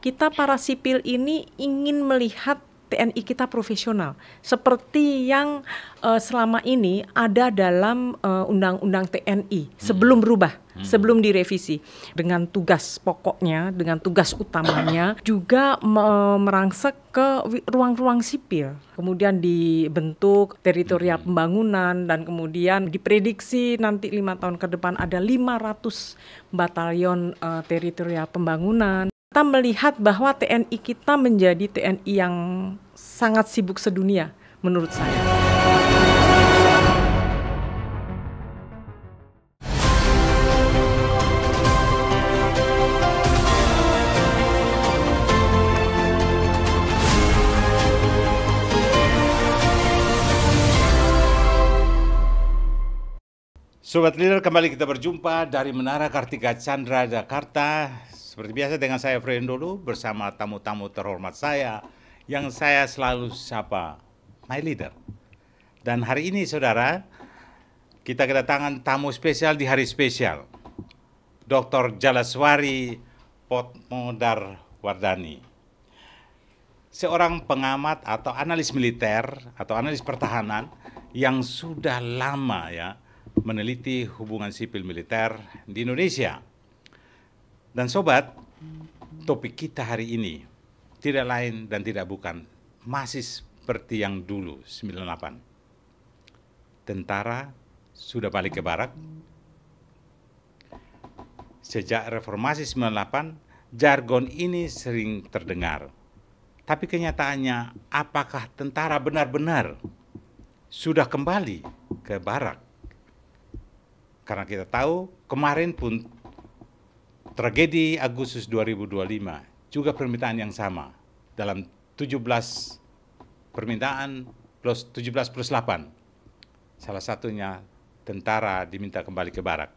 kita para sipil ini ingin melihat TNI kita profesional, seperti yang selama ini ada dalam Undang-Undang TNI sebelum berubah, sebelum direvisi, dengan tugas pokoknya, dengan tugas utamanya juga merangsek ke ruang-ruang sipil. Kemudian dibentuk teritorial pembangunan dan kemudian diprediksi nanti 5 tahun ke depan ada 500 batalion teritorial pembangunan. Kita melihat bahwa TNI kita menjadi TNI yang sangat sibuk sedunia menurut saya. Sobat Leader, kembali kita berjumpa dari Menara Kartika Chandra, Jakarta. Seperti biasa dengan saya Fren dulu bersama tamu-tamu terhormat saya yang saya selalu sapa My Leader. Dan hari ini saudara, kita kedatangan tamu spesial di hari spesial, Dr. Jalaswari Potmodar-Wardani. Seorang pengamat atau analis militer atau analis pertahanan yang sudah lama ya meneliti hubungan sipil militer di Indonesia. Dan sobat, topik kita hari ini tidak lain dan tidak bukan, masih seperti yang dulu 98. Tentara sudah balik ke barak. Sejak reformasi 98, jargon ini sering terdengar. Tapi kenyataannya, apakah tentara benar-benar sudah kembali ke barak? Karena kita tahu kemarin pun tragedi Agustus 2025 juga permintaan yang sama dalam 17 permintaan plus 17 plus 8. Salah satunya tentara diminta kembali ke barak.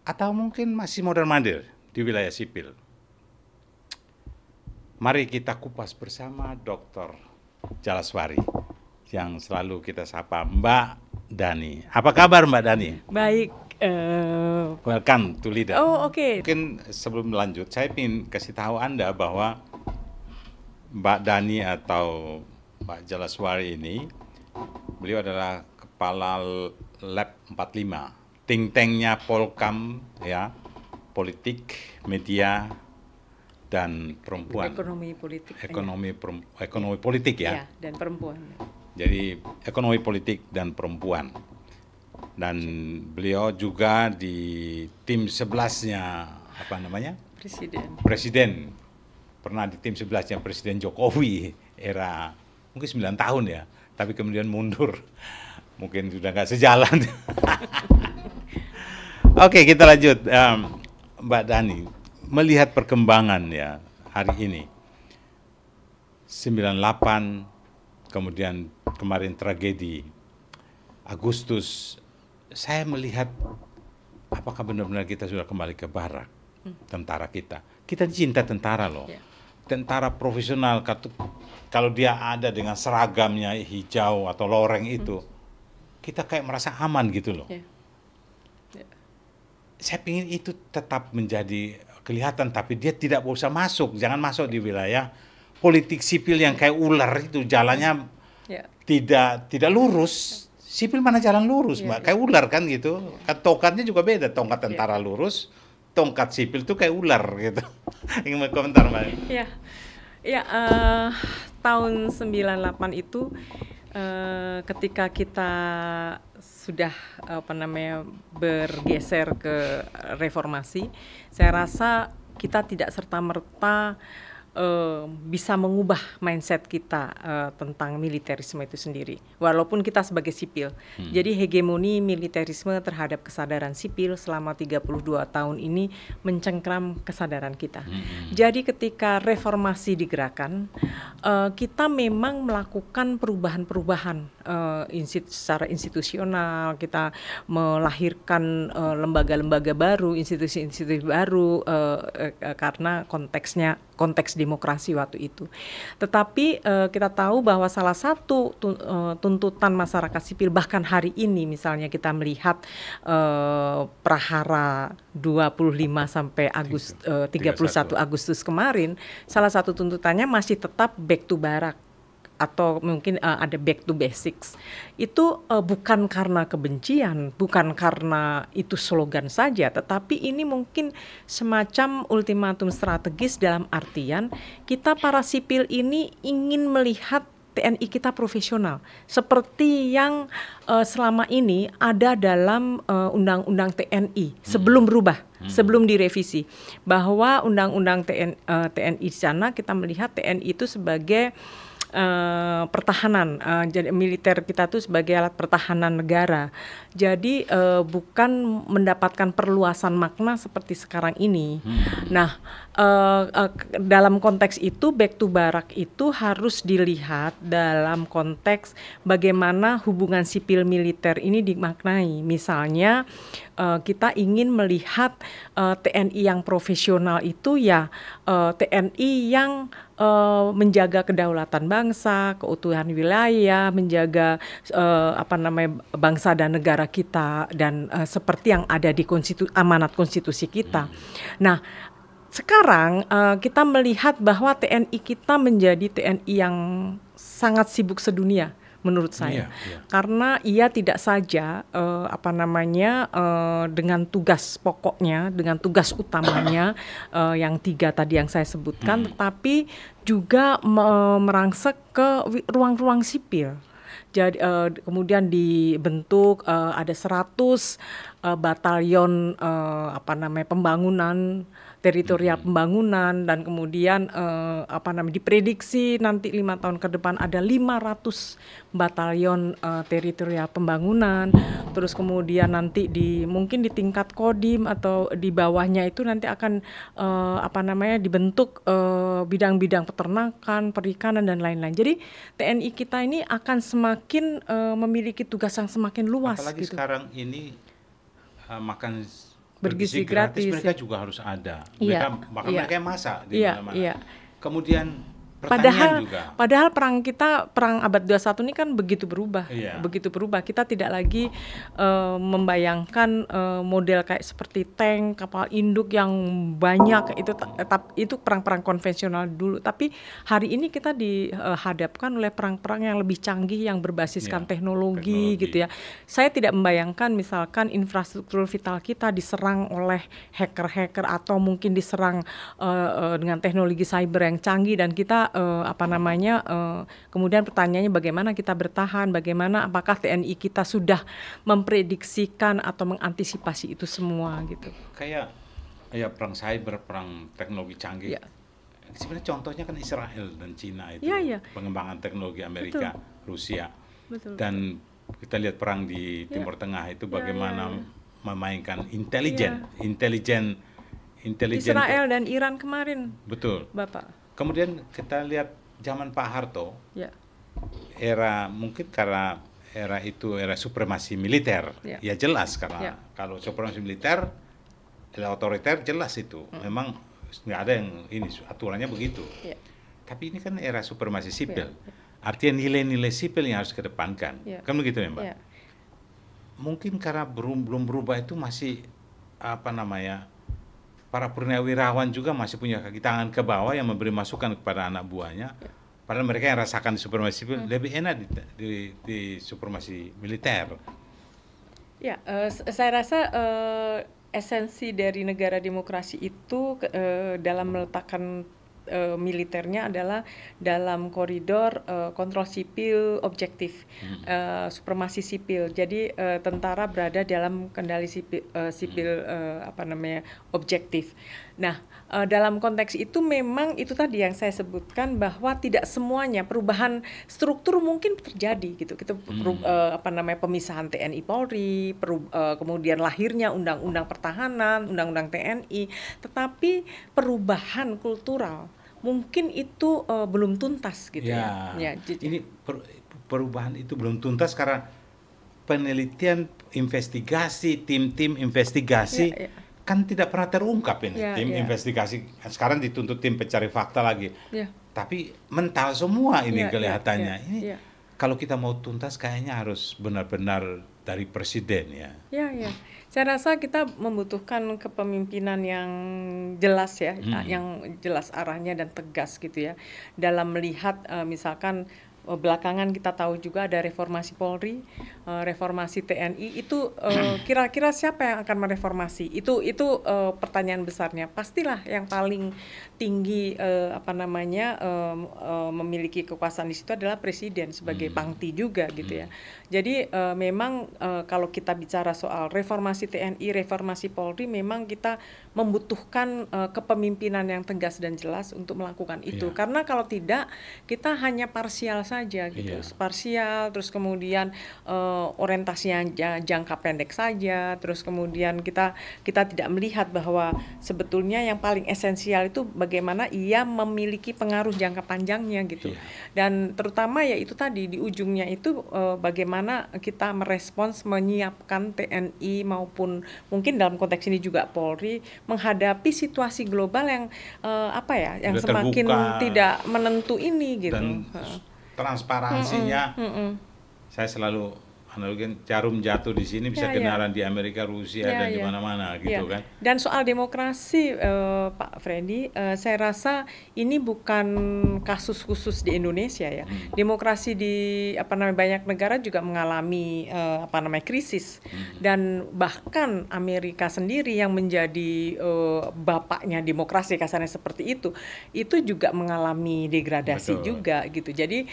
Atau mungkin masih mondar-mandir di wilayah sipil. Mari kita kupas bersama Dr. Jalaswari yang selalu kita sapa Mbak Dani. Apa kabar Mbak Dani? Baik. Welcome to Leader. Oh, oke. Mungkin sebelum lanjut, saya ingin kasih tahu Anda bahwa Mbak Dani atau Mbak Jalaswari ini, beliau adalah kepala Lab 45, think tanknya Polkam, ya, politik, media, dan perempuan. Ekonomi politik. Ekonomi politik ya. Ya, dan perempuan. Jadi ekonomi politik dan perempuan. Dan beliau juga di tim 11-nya apa namanya? Presiden. Pernah di tim 11-nya Presiden Jokowi era mungkin 9 tahun ya, tapi kemudian mundur. Mungkin sudah nggak sejalan. Oke, kita lanjut. Mbak Dani, melihat perkembangan ya hari ini. 98, kemudian kemarin tragedi Agustus, saya melihat apakah benar-benar kita sudah kembali ke barak, tentara kita. Kita cinta tentara loh. Yeah. Tentara profesional, kalau dia ada dengan seragamnya hijau atau loreng itu, kita kayak merasa aman gitu loh. Yeah. Yeah. Saya ingin itu tetap menjadi kelihatan, tapi dia tidak usah masuk, jangan masuk di wilayah politik sipil yang kayak ular itu, jalannya tidak lurus. Sipil mana jalan lurus, Mbak? Kayak ular kan gitu. Kan tongkatnya juga beda. Tongkat tentara lurus, tongkat sipil tuh kayak ular gitu. Ingin komentar, Mbak? Tahun 98 itu ketika kita sudah bergeser ke reformasi, saya rasa kita tidak serta-merta bisa mengubah mindset kita tentang militerisme itu sendiri, walaupun kita sebagai sipil. Jadi hegemoni militerisme terhadap kesadaran sipil selama 32 tahun ini mencengkram kesadaran kita. Jadi ketika reformasi digerakkan, kita memang melakukan perubahan-perubahan secara institusional, kita melahirkan lembaga-lembaga baru, institusi-institusi baru, karena konteks demokrasi waktu itu. Tetapi kita tahu bahwa salah satu tuntutan masyarakat sipil bahkan hari ini misalnya kita melihat prahara 25 sampai 31 Agustus kemarin, salah satu tuntutannya masih tetap back to barak atau mungkin ada back to basics. Itu bukan karena kebencian, bukan karena itu slogan saja, tetapi ini mungkin semacam ultimatum strategis dalam artian kita para sipil ini ingin melihat TNI kita profesional seperti yang selama ini ada dalam undang-undang TNI sebelum berubah, sebelum direvisi, bahwa undang-undang TNI di sana kita melihat TNI itu sebagai pertahanan, jadi militer kita tuh sebagai alat pertahanan negara. Jadi bukan mendapatkan perluasan makna seperti sekarang ini. Nah, dalam konteks itu back to barak itu harus dilihat dalam konteks bagaimana hubungan sipil militer ini dimaknai. Misalnya kita ingin melihat TNI yang profesional itu ya TNI yang menjaga kedaulatan bangsa, keutuhan wilayah, menjaga bangsa dan negara kita, dan seperti yang ada di amanat konstitusi kita. Nah, sekarang kita melihat bahwa TNI kita menjadi TNI yang sangat sibuk sedunia menurut saya, karena ia tidak saja dengan tugas pokoknya, dengan tugas utamanya yang 3 tadi yang saya sebutkan, tetapi juga merangsek ke ruang-ruang sipil. Jadi kemudian dibentuk ada 100 batalion pembangunan, teritorial pembangunan, dan kemudian diprediksi nanti 5 tahun ke depan ada 500 batalion teritorial pembangunan. Terus kemudian nanti mungkin di tingkat Kodim atau di bawahnya itu nanti akan dibentuk bidang-bidang peternakan, perikanan, dan lain-lain. Jadi TNI kita ini akan semakin memiliki tugas yang semakin luas. Apalagi gitu. Sekarang ini makan bergizi gratis, mereka juga harus ada. Mereka yang masak di mana-mana. Kemudian pertanian juga. Padahal perang abad 21 ini kan begitu berubah. Kita tidak lagi membayangkan model kayak seperti tank, kapal induk yang banyak, itu perang-perang konvensional dulu. Tapi hari ini kita dihadapkan oleh perang-perang yang lebih canggih, yang berbasiskan teknologi gitu ya. Saya tidak membayangkan misalkan infrastruktur vital kita diserang oleh hacker-hacker atau mungkin diserang dengan teknologi cyber yang canggih, dan kita kemudian pertanyaannya bagaimana kita bertahan, bagaimana apakah TNI kita sudah memprediksikan atau mengantisipasi itu semua gitu. Kayak perang cyber, perang teknologi canggih. Sebenarnya contohnya kan Israel dan Cina itu, pengembangan teknologi Amerika, Rusia. Dan kita lihat perang di Timur Tengah itu bagaimana memainkan intelijen Israel dan Iran kemarin. Betul. Bapak. Kemudian kita lihat zaman Pak Harto, era mungkin karena era itu era supremasi militer, ya jelas karena kalau supremasi militer, otoriter jelas itu, memang nggak ada yang ini aturannya begitu. Tapi ini kan era supremasi sipil, artinya nilai-nilai sipil yang harus kedepankan, kan begitu ya Mbak? Mungkin karena belum berubah itu masih para purnawirawan juga masih punya kaki tangan ke bawah yang memberi masukan kepada anak buahnya. Padahal mereka yang rasakan supremasi sipil lebih enak di supremasi militer. Saya rasa esensi dari negara demokrasi itu dalam meletakkan militernya adalah dalam koridor kontrol sipil objektif, supremasi sipil. Jadi tentara berada dalam kendali sipil objektif. Nah, dalam konteks itu memang itu tadi yang saya sebutkan bahwa tidak semuanya perubahan struktur mungkin terjadi gitu. Kita pemisahan TNI Polri, kemudian lahirnya undang-undang pertahanan, undang-undang TNI, tetapi perubahan kultural mungkin itu belum tuntas gitu ya. Ini perubahan itu belum tuntas karena penelitian, investigasi, tim-tim investigasi kan tidak pernah terungkap ini. Tim investigasi sekarang dituntut tim pencari fakta lagi. Tapi mental semua ini kelihatannya. Ini kalau kita mau tuntas kayaknya harus benar-benar dari presiden ya. Saya rasa kita membutuhkan kepemimpinan yang jelas ya, yang jelas arahnya dan tegas gitu ya. Dalam melihat misalkan belakangan kita tahu juga ada reformasi Polri, reformasi TNI, itu kira-kira siapa yang akan mereformasi? Itu pertanyaan besarnya. Pastilah yang paling tinggi memiliki kekuasaan di situ adalah presiden sebagai pangti juga gitu ya. Jadi memang kalau kita bicara soal reformasi TNI, reformasi Polri, memang kita membutuhkan kepemimpinan yang tegas dan jelas untuk melakukan itu. Karena kalau tidak, kita hanya parsial saja gitu, parsial, terus kemudian orientasinya jangka pendek saja, terus kemudian kita tidak melihat bahwa sebetulnya yang paling esensial itu bagaimana ia memiliki pengaruh jangka panjangnya gitu. Dan terutama ya itu tadi di ujungnya itu bagaimana kita merespons, menyiapkan TNI maupun mungkin dalam konteks ini juga Polri menghadapi situasi global yang yang semakin terbuka, tidak menentu ini gitu. Dan transparansinya, saya selalu analogin jarum jatuh di sini bisa kenalan di Amerika, Rusia dan di mana-mana gitu kan. Dan soal demokrasi Pak Freddy, saya rasa ini bukan kasus khusus di Indonesia ya. Demokrasi di banyak negara juga mengalami krisis. Dan bahkan Amerika sendiri yang menjadi bapaknya demokrasi kasarnya seperti itu juga mengalami degradasi juga gitu. Jadi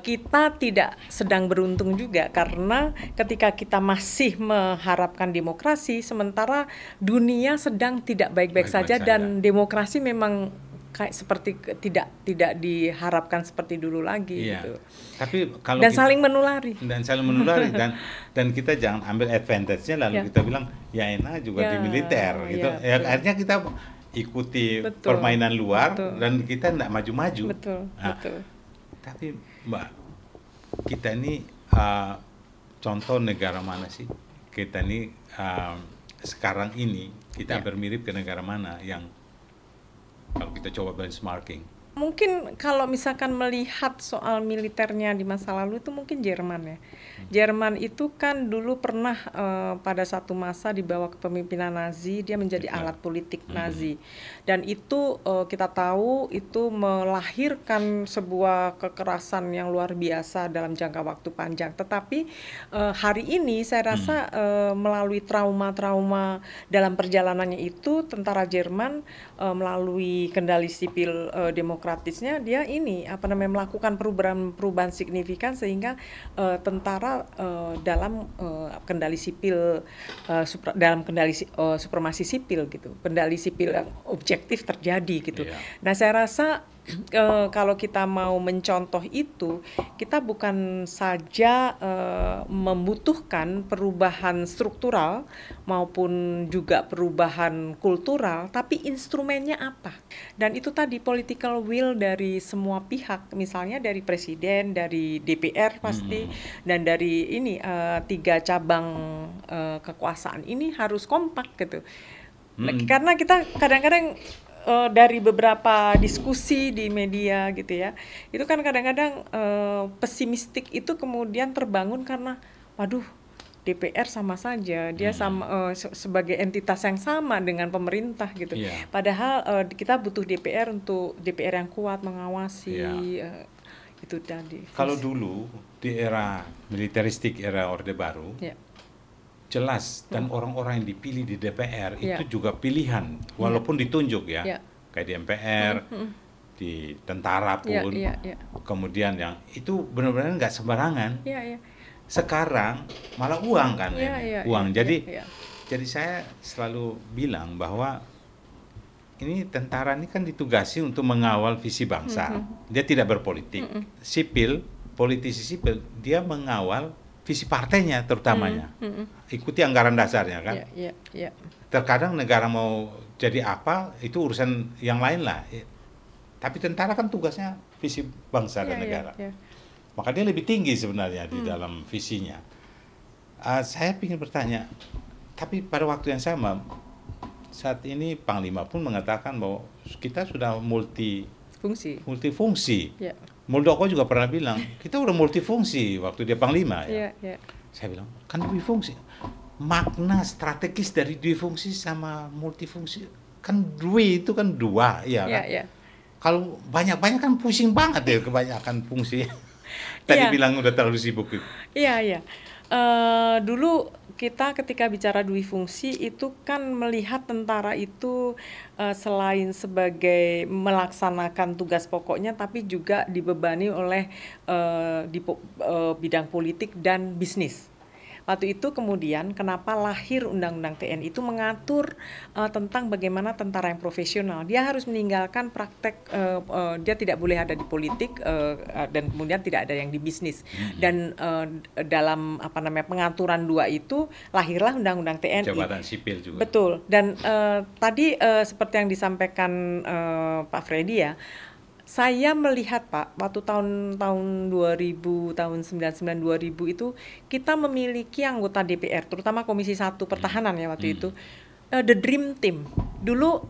kita tidak sedang beruntung juga karena ketika kita masih mengharapkan demokrasi, sementara dunia sedang tidak baik-baik saja dan demokrasi memang kayak seperti tidak diharapkan seperti dulu lagi gitu. Tapi kalau saling menulari. Dan kita jangan ambil advantage-nya lalu kita bilang ya enak juga di militer gitu. Akhirnya kita ikuti permainan luar dan kita tidak maju-maju. Betul. Tapi Mbak, kita ini contoh negara mana sih? Kita ini sekarang ini kita hampir mirip ke negara mana yang kalau kita coba benchmarking? Mungkin kalau misalkan melihat soal militernya di masa lalu itu mungkin Jerman ya. Jerman itu kan dulu pernah pada satu masa di bawah kepemimpinan Nazi, dia menjadi alat politik Nazi. Dan itu kita tahu itu melahirkan sebuah kekerasan yang luar biasa dalam jangka waktu panjang. Tetapi hari ini saya rasa melalui trauma-trauma dalam perjalanannya itu, tentara Jerman melalui kendali sipil demokratisnya dia ini melakukan perubahan signifikan sehingga tentara dalam kendali sipil dalam kendali supremasi sipil gitu, kendali sipil yang objektif terjadi gitu. Nah saya rasa kalau kita mau mencontoh itu, kita bukan saja membutuhkan perubahan struktural maupun juga perubahan kultural, tapi instrumennya apa? Dan itu tadi political will dari semua pihak, misalnya dari presiden, dari DPR pasti, dan dari ini 3 cabang kekuasaan ini harus kompak gitu. Karena kita kadang-kadang dari beberapa diskusi di media gitu ya, itu kan kadang-kadang pesimistik itu kemudian terbangun karena waduh DPR sama saja, dia sama sebagai entitas yang sama dengan pemerintah gitu. Padahal kita butuh DPR untuk DPR yang kuat mengawasi itu tadi. Kalau dulu di era militeristik, era Orde Baru, jelas dan orang-orang yang dipilih di DPR itu juga pilihan walaupun ditunjuk kayak di MPR, di tentara pun, kemudian yang itu benar-benar nggak sembarangan. Sekarang malah uang kan, uang. Jadi saya selalu bilang bahwa ini tentara ini kan ditugasi untuk mengawal visi bangsa. Dia tidak berpolitik. Sipil, politisi sipil, dia mengawal visi partainya terutamanya. Ikuti anggaran dasarnya kan. Terkadang negara mau jadi apa itu urusan yang lain lah. Tapi tentara kan tugasnya visi bangsa dan negara. Maka dia lebih tinggi sebenarnya di dalam visinya. Saya ingin bertanya, tapi pada waktu yang sama saat ini Panglima pun mengatakan bahwa kita sudah multifungsi. Ya. Muldoko juga pernah bilang kita udah multifungsi waktu dia Panglima ya. Ya. Saya bilang kan difungsi. Makna strategis dari difungsi sama multifungsi kan itu kan dua ya kan. Ya. Kalau banyak-banyak kan pusing banget ya kebanyakan fungsi. Tadi bilang udah terlalu sibuk. Iya. Dulu kita ketika bicara dui fungsi itu kan melihat tentara itu selain sebagai melaksanakan tugas pokoknya, tapi juga dibebani oleh bidang politik dan bisnis. Waktu itu kemudian kenapa lahir Undang-Undang TNI itu mengatur tentang bagaimana tentara yang profesional. Dia harus meninggalkan praktek, dia tidak boleh ada di politik dan kemudian tidak ada yang di bisnis. Dan dalam pengaturan dua itu lahirlah Undang-Undang TNI. Jabatan sipil juga. Betul. Dan tadi seperti yang disampaikan Pak Freddy ya, saya melihat Pak, waktu tahun 2000, tahun 99 2000 itu kita memiliki anggota DPR, terutama Komisi 1 Pertahanan ya waktu itu, the dream team. Dulu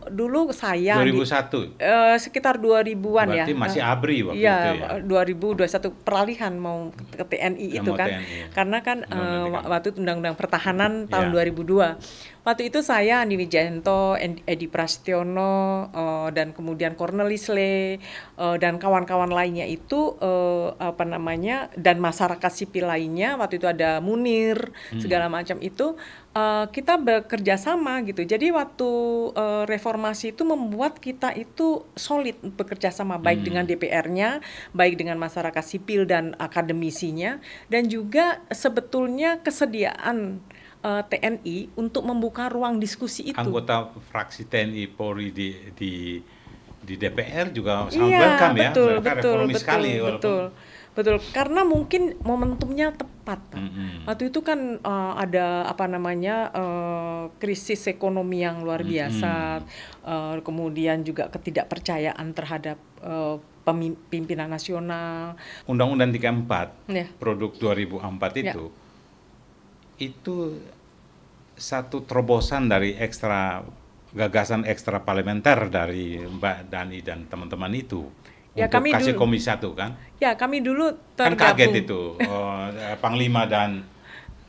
saya 2001. Sekitar 2000-an ya. Berarti masih ABRI waktu ya, itu ya. 2021 peralihan mau ke TNI itu kan. TNI, ya. Karena kan waktu itu Undang-Undang Pertahanan tahun 2002. Waktu itu saya Andi Wijayanto, Edi Prasetyono, dan kemudian Cornelis Le dan kawan-kawan lainnya itu dan masyarakat sipil lainnya, waktu itu ada Munir segala macam itu, kita bekerja sama gitu. Jadi waktu reformasi itu membuat kita itu solid bekerja sama, baik dengan DPR-nya, baik dengan masyarakat sipil dan akademisinya, dan juga sebetulnya kesediaan TNI untuk membuka ruang diskusi itu. Anggota fraksi TNI Polri di DPR juga sangat welcome ya. Mereka reformis sekali. Betul, karena mungkin momentumnya tepat. Waktu itu kan ada krisis ekonomi yang luar biasa, kemudian juga ketidakpercayaan terhadap pimpinan nasional. Undang-Undang 34 produk 2004 itu satu terobosan dari gagasan ekstra parlementer dari Mbak Dani dan teman-teman itu. Ya, untuk kasih Komisi 1 kan? Ya, kami dulu tergabung. Kan kaget itu, Panglima dan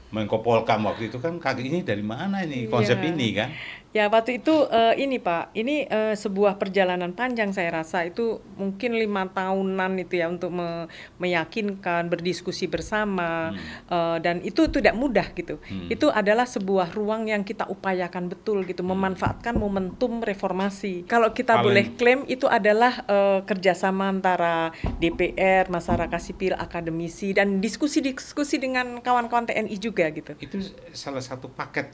Menko Polkam waktu itu kan kaget, ini dari mana ini konsep ini kan? Ya, waktu itu ini Pak, ini sebuah perjalanan panjang saya rasa, itu mungkin 5 tahunan itu ya untuk meyakinkan, berdiskusi bersama, dan itu tidak mudah gitu. Itu adalah sebuah ruang yang kita upayakan betul gitu, memanfaatkan momentum reformasi. Kalau kita boleh klaim itu adalah kerjasama antara DPR, masyarakat sipil, akademisi, dan diskusi-diskusi dengan kawan-kawan TNI juga gitu. Itu salah satu paket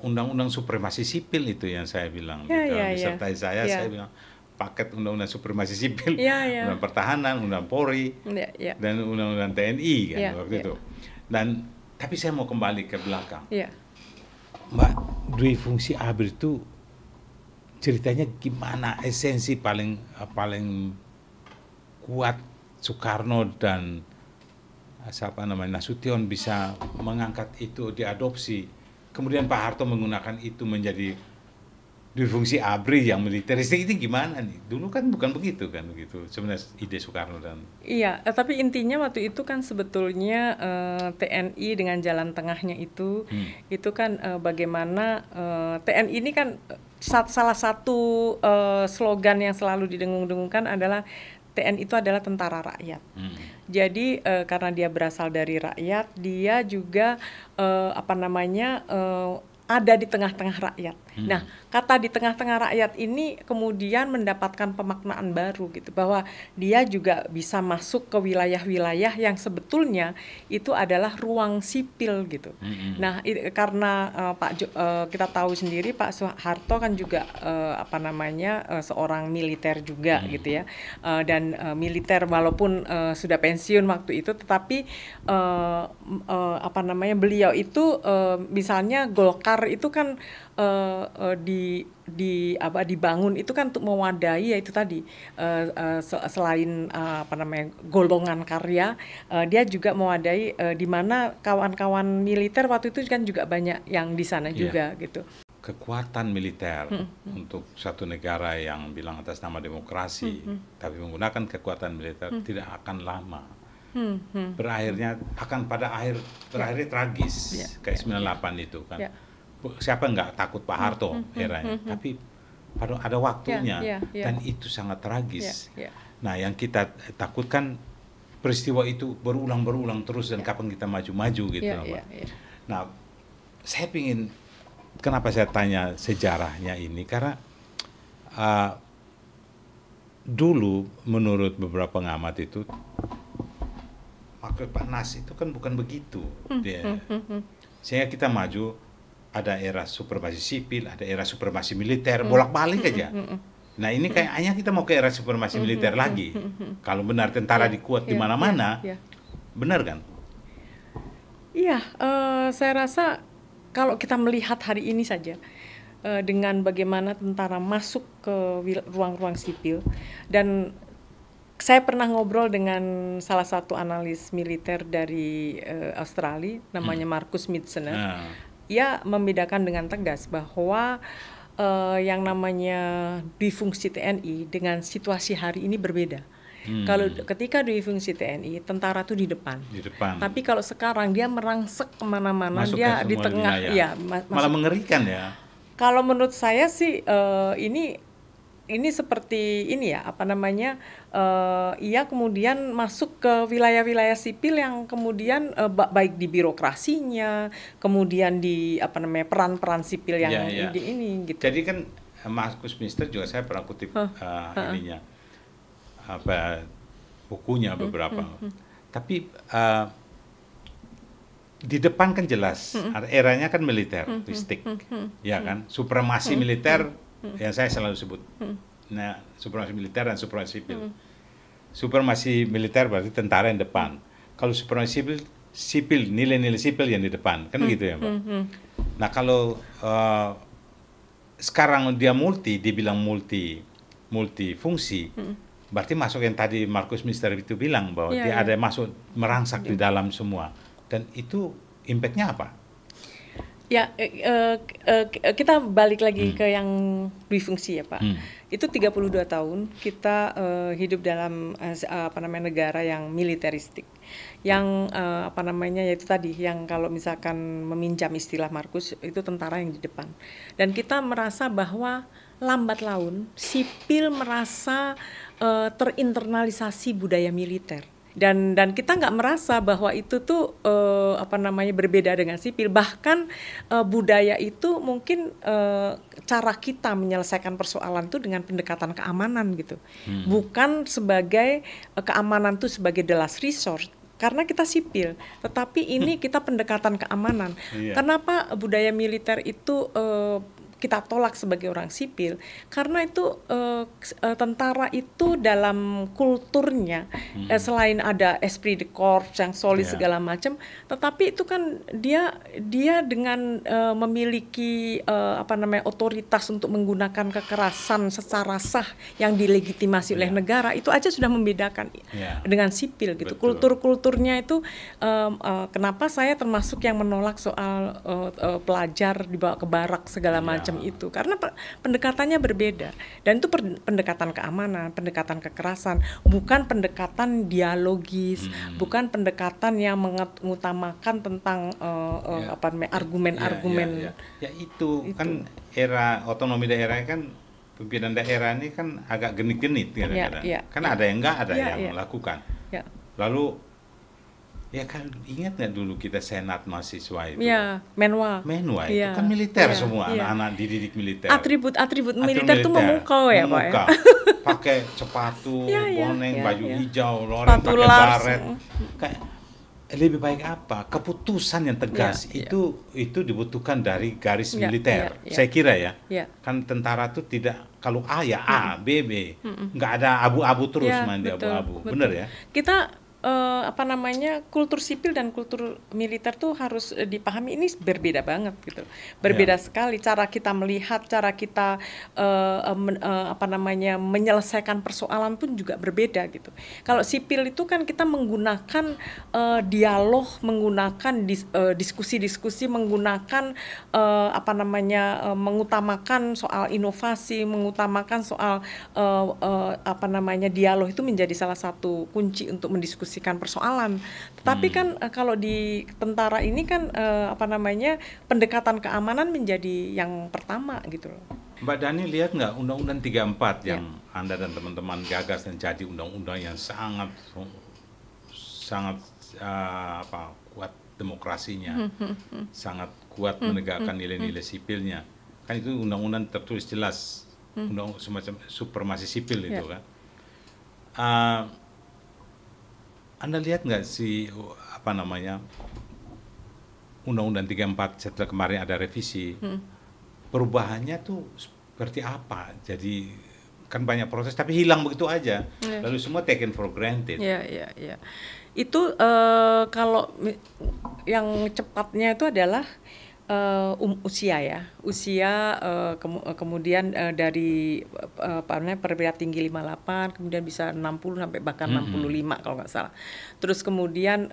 Undang-Undang Supremasi Sipil itu yang saya bilang, disertai saya bilang paket Undang-Undang Supremasi Sipil, Undang Pertahanan, Undang Polri, dan Undang-Undang TNI kan waktu itu. Dan tapi saya mau kembali ke belakang, Mbak, dui fungsi ABRI itu ceritanya gimana? Esensi paling kuat Soekarno dan Nasution bisa mengangkat itu, diadopsi. Kemudian Pak Harto menggunakan itu menjadi dui fungsi ABRI yang militeristik, itu gimana nih? Dulu kan bukan begitu kan, begitu sebenarnya ide Soekarno dan. Iya, tapi intinya waktu itu kan sebetulnya TNI dengan jalan tengahnya itu kan bagaimana TNI ini kan salah satu slogan yang selalu didengung-dengungkan adalah TNI itu adalah tentara rakyat. Jadi karena dia berasal dari rakyat, dia juga ada di tengah-tengah rakyat. Nah, kata di tengah-tengah rakyat ini kemudian mendapatkan pemaknaan baru gitu, bahwa dia juga bisa masuk ke wilayah-wilayah yang sebetulnya itu adalah ruang sipil gitu. Nah, karena kita tahu sendiri Pak Soeharto kan juga seorang militer juga gitu ya. Dan militer walaupun sudah pensiun waktu itu, tetapi beliau itu misalnya Golkar itu kan dibangun itu kan untuk mewadahi, yaitu tadi selain golongan karya, dia juga mewadahi di mana kawan-kawan militer waktu itu kan juga banyak yang di sana juga gitu. kekuatan militer untuk satu negara yang bilang atas nama demokrasi, tapi menggunakan kekuatan militer tidak akan lama. Berakhirnya akan berakhirnya tragis, kayak 98 itu kan. Siapa nggak takut Pak Harto eranya, tapi ada waktunya dan itu sangat tragis. Nah, yang kita takutkan peristiwa itu berulang terus dan kapan kita maju-maju gitu. Nah, saya ingin, kenapa saya tanya sejarahnya ini, karena dulu menurut beberapa pengamat itu maksud Pak Nas itu kan bukan begitu. Sehingga kita maju, ada era supremasi sipil, ada era supremasi militer, bolak-balik aja. Nah, ini kayaknya kita mau ke era supremasi militer lagi. Kalau benar tentara dikuat di mana-mana, benar kan? Iya, saya rasa kalau kita melihat hari ini saja, dengan bagaimana tentara masuk ke ruang-ruang sipil, dan saya pernah ngobrol dengan salah satu analis militer dari Australia, namanya Marcus Michener. Ia membedakan dengan tegas bahwa yang namanya difungsi TNI dengan situasi hari ini berbeda. Kalau ketika difungsi TNI, tentara tuh di depan. Tapi kalau sekarang dia merangsek kemana-mana, dia di tengah, malah mengerikan ya. Kalau menurut saya sih ini seperti ini ya, ia kemudian masuk ke wilayah-wilayah sipil yang kemudian baik di birokrasinya, kemudian di peran-peran sipil yang ini gitu. Jadi kan Marcus Michener juga saya pernah kutip bukunya beberapa. Tapi di depan kan jelas, eranya kan militeristik, ya kan, supremasi militer yang saya selalu sebut. Nah, supremasi militer dan supremasi sipil. Supremasi militer berarti tentara yang depan. Kalau supremasi sipil, nilai-nilai sipil yang di depan, kan gitu ya, Mbak. Nah, kalau sekarang dia dibilang multifungsi, berarti masuk yang tadi Marcus Michener itu bilang bahwa dia ada masuk merangsak di dalam semua. Dan itu impact-nya apa? Ya, kita balik lagi ke yang difungsi ya Pak. Itu 32 tahun kita hidup dalam negara yang militeristik. Yang yaitu tadi yang kalau misalkan meminjam istilah Markus itu tentara yang di depan. Dan kita merasa bahwa lambat laun sipil merasa terinternalisasi budaya militer. Dan kita nggak merasa bahwa itu tuh berbeda dengan sipil. Bahkan budaya itu mungkin cara kita menyelesaikan persoalan itu dengan pendekatan keamanan gitu, bukan sebagai keamanan tuh sebagai the last resort karena kita sipil, tetapi ini kita pendekatan keamanan. Kenapa budaya militer itu kita tolak sebagai orang sipil? Karena itu tentara itu dalam kulturnya selain ada esprit de corps yang solid segala macam, tetapi itu kan dia dengan memiliki otoritas untuk menggunakan kekerasan secara sah yang dilegitimasi oleh negara, itu aja sudah membedakan dengan sipil gitu. Kultur-kulturnya itu kenapa saya termasuk yang menolak soal pelajar dibawa ke barak segala macam itu, karena pendekatannya berbeda, dan itu pendekatan keamanan, pendekatan kekerasan, bukan pendekatan dialogis, bukan pendekatan yang mengutamakan tentang argumen-argumen. Ya itu kan era otonomi daerah kan, pimpinan daerah ini kan agak genit-genit kadang-kadang. Kan ada yang enggak, ada yang melakukan. Lalu ya kan, ingat nggak dulu kita senat mahasiswa itu? Menwa itu kan militer semua, anak-anak dididik militer. Atribut militer itu memukau ya Pak ya? Pakai sepatu, boneng, baju hijau, orang pakai baret. Kayak lebih baik apa? Keputusan yang tegas itu dibutuhkan dari garis militer. Saya kira ya. Kan tentara itu tidak, kalau A ya A, B, nggak ada abu-abu terus main di abu-abu. Bener ya? apa namanya, kultur sipil dan kultur militer tuh harus dipahami, ini berbeda banget gitu, berbeda sekali cara kita melihat, cara kita apa namanya, menyelesaikan persoalan pun juga berbeda gitu. Kalau sipil itu kan kita menggunakan dialog, menggunakan diskusi-diskusi, menggunakan apa namanya, mengutamakan soal inovasi, mengutamakan soal apa namanya, dialog itu menjadi salah satu kunci untuk mendiskusikan persoalan. Tetapi kan kalau di tentara ini kan apa namanya, pendekatan keamanan menjadi yang pertama gitu loh. Mbak Dani lihat nggak Undang-Undang 34 yang Anda dan teman-teman gagas dan jadi undang-undang yang sangat apa, kuat demokrasinya, sangat kuat menegakkan nilai-nilai sipilnya. Kan itu undang-undang tertulis jelas, undang semacam supremasi sipil itu kan. Anda lihat nggak sih apa namanya, Undang-Undang 34 setelah kemarin ada revisi, perubahannya tuh seperti apa? Jadi kan banyak proses tapi hilang begitu aja, lalu semua taken for granted. Ya. Itu kalau yang cepatnya itu adalah usia ya, kemudian dari apa namanya, perwira tinggi 58, kemudian bisa 60 sampai bahkan 65 kalau nggak salah. Terus kemudian,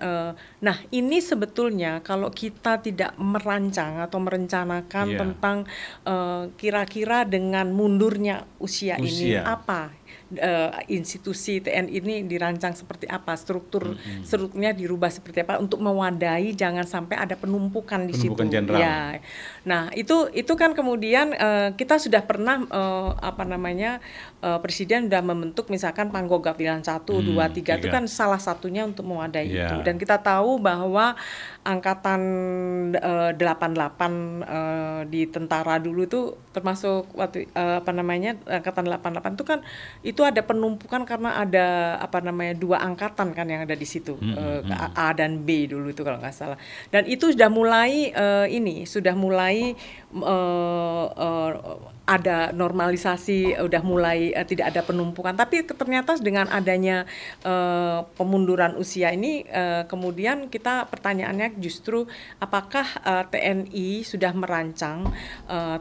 nah ini sebetulnya kalau kita tidak merancang atau merencanakan tentang kira-kira dengan mundurnya usia ini apa institusi TNI ini dirancang seperti apa, strukturnya dirubah seperti apa untuk mewadahi jangan sampai ada penumpukan di situ. Ya. Nah, itu kan kemudian kita sudah pernah apa namanya, Presiden sudah membentuk misalkan Panggogawilan 1, 2, 3 itu kan salah satunya untuk mewadahi itu. Dan kita tahu bahwa angkatan 88 di tentara dulu itu termasuk waktu apa namanya, angkatan 88 itu kan itu ada penumpukan karena ada apa namanya, 2 angkatan kan yang ada di situ, A dan B dulu itu kalau nggak salah. Dan itu sudah mulai ada normalisasi, udah mulai tidak ada penumpukan. Tapi ternyata dengan adanya pemunduran usia ini, kemudian kita pertanyaannya justru apakah TNI sudah merancang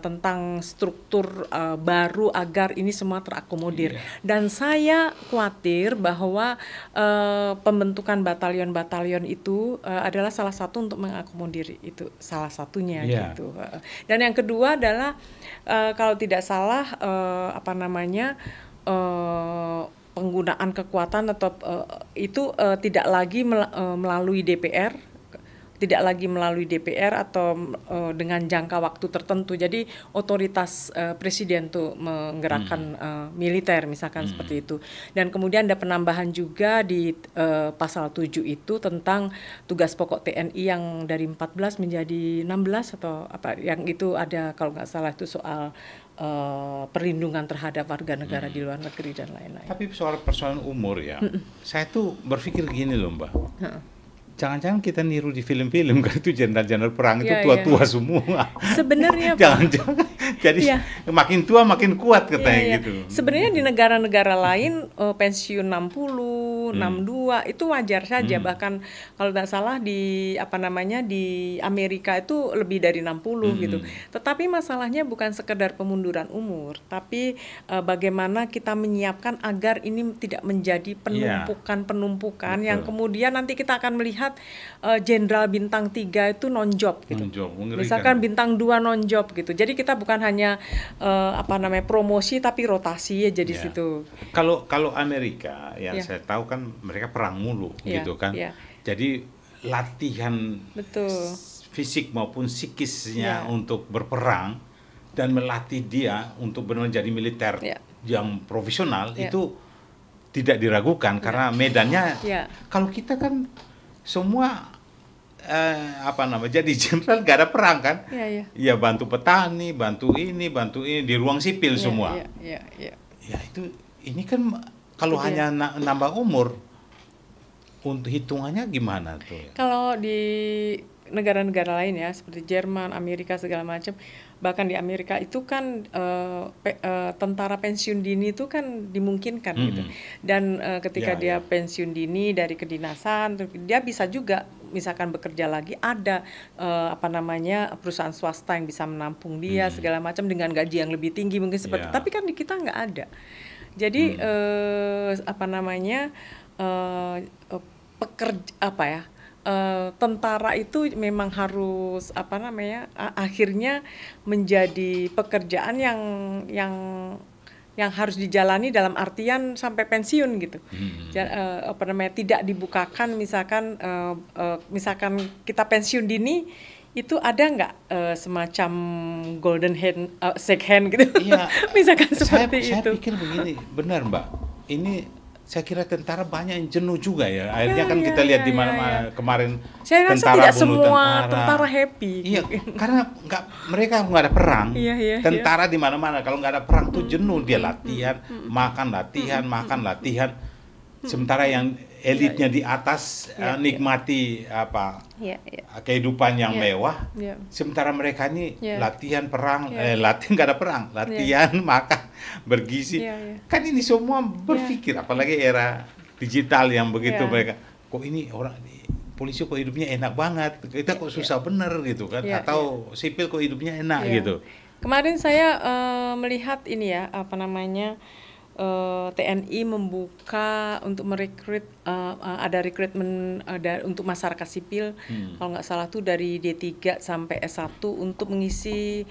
tentang struktur baru agar ini semua terakomodir. Dan saya khawatir bahwa pembentukan batalion-batalion itu adalah salah satu untuk mengakomodir itu, salah satunya gitu. Dan yang kedua adalah kalau tidak salah apa namanya, penggunaan kekuatan atau itu tidak lagi melalui DPR, atau dengan jangka waktu tertentu. Jadi otoritas presiden tuh menggerakkan militer misalkan seperti itu. Dan kemudian ada penambahan juga di pasal 7 itu tentang tugas pokok TNI yang dari 14 menjadi 16 atau apa, yang itu ada kalau nggak salah itu soal perlindungan terhadap warga negara di luar negeri dan lain-lain. Tapi soal persoalan umur ya, saya tuh berpikir gini loh Mbak. Jangan-jangan kita niru di film-film kan, itu jenderal-jenderal perang itu tua-tua semua. Sebenarnya jangan-jangan jadi makin tua makin kuat katanya gitu. Sebenarnya di negara-negara lain pensiun 60, 62 itu wajar saja. Bahkan kalau tidak salah di apa namanya, di Amerika itu lebih dari 60 gitu. Tetapi masalahnya bukan sekedar pemunduran umur, tapi bagaimana kita menyiapkan agar ini tidak menjadi penumpukan yang kemudian nanti kita akan melihat jenderal bintang 3 itu non-job gitu. Misalkan bintang 2 non-job gitu. Jadi kita bukan hanya apa namanya, promosi tapi rotasi ya jadi situ. Kalau Amerika yang saya tahu kan mereka perang mulu gitu kan. Jadi latihan fisik maupun psikisnya untuk berperang dan melatih dia untuk benar-benar jadi militer yang profesional itu tidak diragukan karena medannya. Kalau kita kan semua apa namanya, jadi jenderal gak ada perang kan? Ya bantu petani, bantu ini di ruang sipil semua. Ya itu ini kan kalau hanya nambah umur, untuk hitungannya gimana tuh? Kalau di negara-negara lain ya, seperti Jerman, Amerika segala macam. Bahkan di Amerika itu kan tentara pensiun dini itu kan dimungkinkan gitu. Dan ketika dia pensiun dini dari kedinasan, dia bisa juga misalkan bekerja lagi, ada perusahaan swasta yang bisa menampung dia segala macam dengan gaji yang lebih tinggi mungkin seperti. Tapi kan di kita nggak ada. Jadi tentara itu memang harus akhirnya menjadi pekerjaan yang harus dijalani dalam artian sampai pensiun gitu. Tidak dibukakan misalkan kita pensiun dini itu ada nggak semacam golden hand, shake hand gitu? Iya, misalkan seperti itu. Saya pikir begini, benar Mbak. Ini saya kira tentara banyak yang jenuh juga ya. Akhirnya kita lihat di mana-mana kemarin. Saya rasa tidak semua tentara happy. Iya, karena mereka nggak ada perang. Tentara di mana-mana. Kalau nggak ada perang tuh jenuh, dia latihan, makan latihan. Sementara yang elitnya di atas nikmati kehidupan yang mewah. Sementara mereka ini latihan perang, latihan nggak ada perang, latihan makan bergizi. Kan ini semua berpikir, apalagi era digital yang begitu mereka. Kok ini orang polisi kok hidupnya enak banget, kita kok susah bener gitu kan? Atau sipil kok hidupnya enak gitu. Kemarin saya melihat ini ya TNI membuka untuk merekrut ada rekrutmen untuk masyarakat sipil kalau nggak salah tuh dari D3 sampai S1 untuk mengisi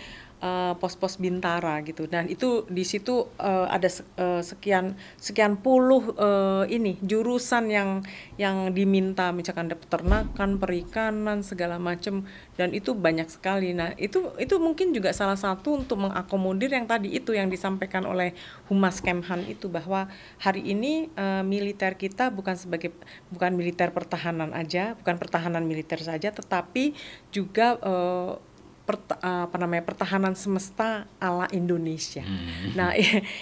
pos-pos bintara gitu. Dan itu di situ ada sekian puluh jurusan yang diminta, misalkan ada peternakan, perikanan segala macam, dan itu banyak sekali. Nah, itu mungkin juga salah satu untuk mengakomodir yang tadi itu yang disampaikan oleh Humas Kemhan itu, bahwa hari ini militer kita bukan militer pertahanan aja, bukan pertahanan militer saja, tetapi juga pertahanan semesta ala Indonesia. Nah,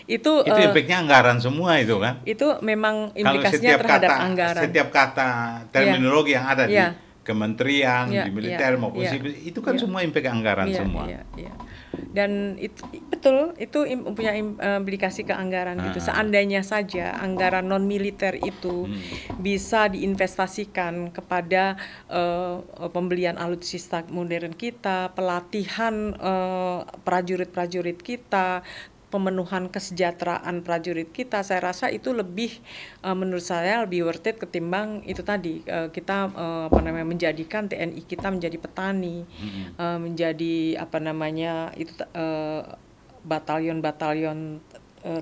itu efeknya anggaran semua itu kan? Itu memang implikasinya terhadap anggaran. Setiap kata terminologi yang ada di kementerian, di militer maupun sipil, itu kan semua impact anggaran semua. Dan itu betul, itu punya implikasi ke anggaran gitu. Seandainya saja anggaran non militer itu bisa diinvestasikan kepada pembelian alutsista modern kita, pelatihan prajurit-prajurit kita, pemenuhan kesejahteraan prajurit kita, saya rasa itu menurut saya lebih worth it ketimbang itu tadi kita menjadikan TNI kita menjadi petani, menjadi batalion-batalion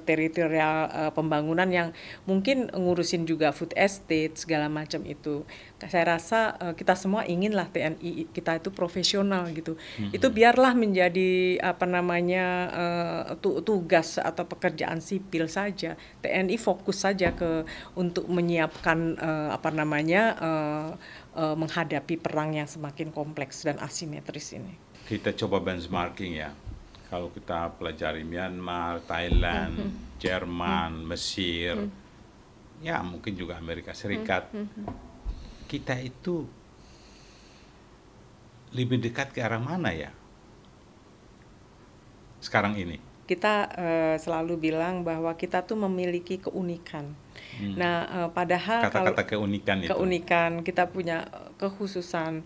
teritorial pembangunan yang mungkin ngurusin juga food estate segala macam itu. Saya rasa kita semua inginlah TNI kita itu profesional gitu. Itu biarlah menjadi tugas atau pekerjaan sipil saja. TNI fokus saja untuk menyiapkan menghadapi perang yang semakin kompleks dan asimetris ini. Kita coba benchmarking ya. Kalau kita pelajari Myanmar, Thailand, Jerman, Mesir, ya mungkin juga Amerika Serikat, kita itu lebih dekat ke arah mana ya sekarang ini? Kita selalu bilang bahwa kita tuh memiliki keunikan. Nah, padahal kata-kata keunikan itu. Keunikan, kita punya kekhususan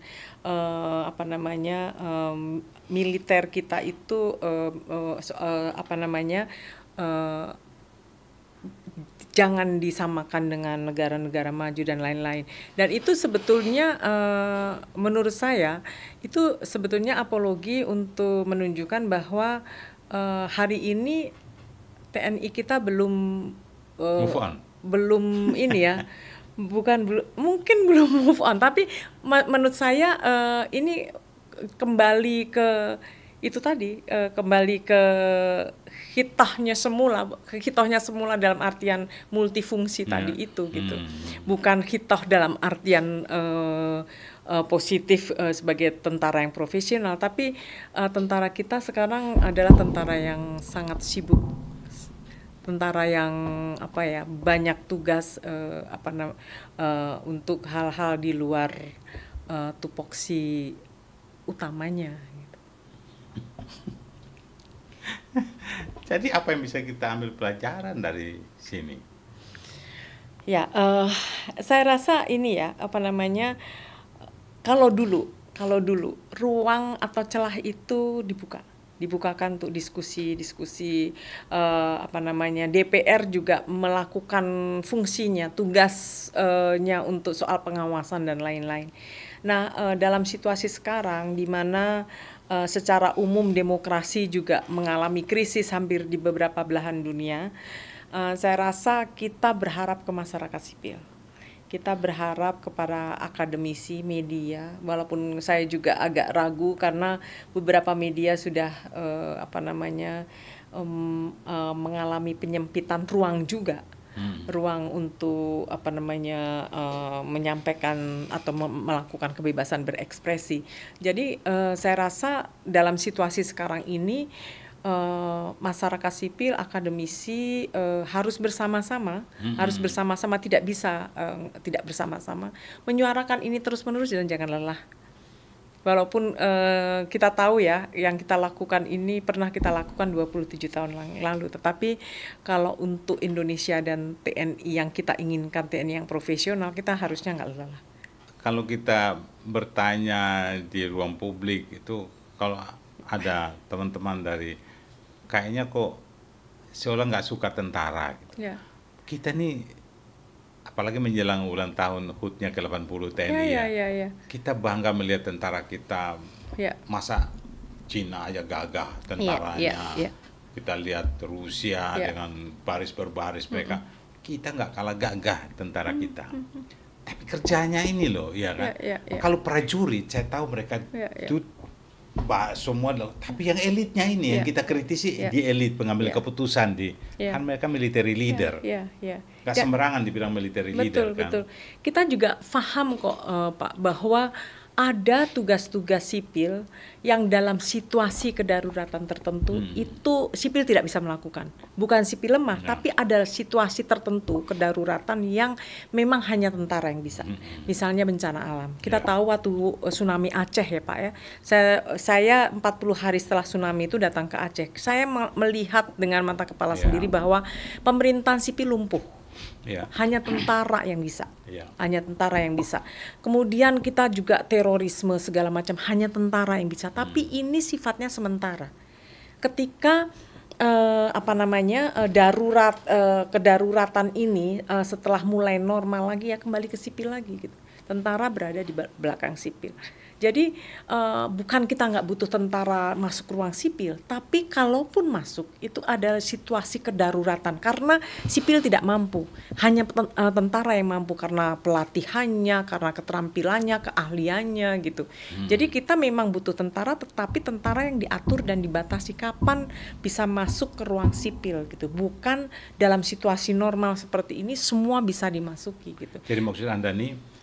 militer kita itu jangan disamakan dengan negara-negara maju dan lain-lain. Dan itu sebetulnya menurut saya itu sebetulnya apologi untuk menunjukkan bahwa hari ini TNI kita belum move on. Belum ini ya. Mungkin belum move on, tapi menurut saya ini kembali ke itu tadi, kembali ke hitohnya semula dalam artian multifungsi tadi itu gitu. Bukan hitoh dalam artian positif sebagai tentara yang profesional, tapi tentara kita sekarang adalah tentara yang sangat sibuk, tentara yang banyak tugas untuk hal-hal di luar tupoksi utamanya. Gitu. Jadi apa yang bisa kita ambil pelajaran dari sini? Ya, saya rasa ini ya, apa namanya, kalau dulu ruang atau celah itu dibukakan untuk diskusi, apa namanya, DPR juga melakukan fungsinya, tugasnya untuk soal pengawasan dan lain-lain. Nah, dalam situasi sekarang di mana secara umum demokrasi juga mengalami krisis hampir di beberapa belahan dunia, saya rasa kita berharap ke masyarakat sipil. Kita berharap kepada akademisi, media, walaupun saya juga agak ragu karena beberapa media sudah mengalami penyempitan ruang juga. Ruang untuk menyampaikan atau melakukan kebebasan berekspresi. Jadi saya rasa dalam situasi sekarang ini masyarakat sipil, akademisi harus bersama-sama, tidak bisa tidak bersama-sama menyuarakan ini terus-menerus dan jangan lelah. Walaupun kita tahu ya, yang kita lakukan ini pernah kita lakukan 27 tahun lalu, tetapi kalau untuk Indonesia dan TNI yang kita inginkan, TNI yang profesional, kita harusnya nggak lelah. Kalau kita bertanya di ruang publik itu, kalau ada teman-teman dari kayaknya kok seolah nggak suka tentara gitu. Ya. Kita nih apalagi menjelang ulang tahun HUT-nya ke-80 TNI ya. Kita bangga melihat tentara kita. Ya. Masa Cina aja gagah tentaranya. Ya. Kita lihat Rusia dengan baris berbaris mereka. Kita nggak kalah gagah tentara kita. Tapi kerjanya ini loh, ya kan. Kalau prajurit saya tahu mereka itu semua, tapi yang elitnya ini yang kita kritisi di elit pengambil keputusan kan mereka military leader, nggak sembarangan dibilang military leader kan. Betul. Kita juga paham kok Pak bahwa ada tugas-tugas sipil yang dalam situasi kedaruratan tertentu itu sipil tidak bisa melakukan. Bukan sipil lemah, tapi ada situasi tertentu kedaruratan yang memang hanya tentara yang bisa. Misalnya bencana alam. Kita tahu waktu tsunami Aceh ya Pak ya. Saya 40 hari setelah tsunami itu datang ke Aceh. Saya melihat dengan mata kepala sendiri bahwa pemerintahan sipil lumpuh. Hanya tentara yang bisa. Hanya tentara yang bisa. Kemudian kita juga terorisme segala macam hanya tentara yang bisa. Tapi ini sifatnya sementara. Ketika kedaruratan ini setelah mulai normal lagi ya kembali ke sipil lagi gitu. Tentara berada di belakang sipil. Jadi bukan kita nggak butuh tentara masuk ruang sipil, tapi kalaupun masuk itu ada situasi kedaruratan karena sipil tidak mampu, hanya tentara yang mampu karena pelatihannya, karena keterampilannya, keahliannya gitu. Jadi kita memang butuh tentara, tetapi tentara yang diatur dan dibatasi kapan bisa masuk ke ruang sipil gitu. Bukan dalam situasi normal seperti ini semua bisa dimasuki gitu. Jadi maksud Anda nih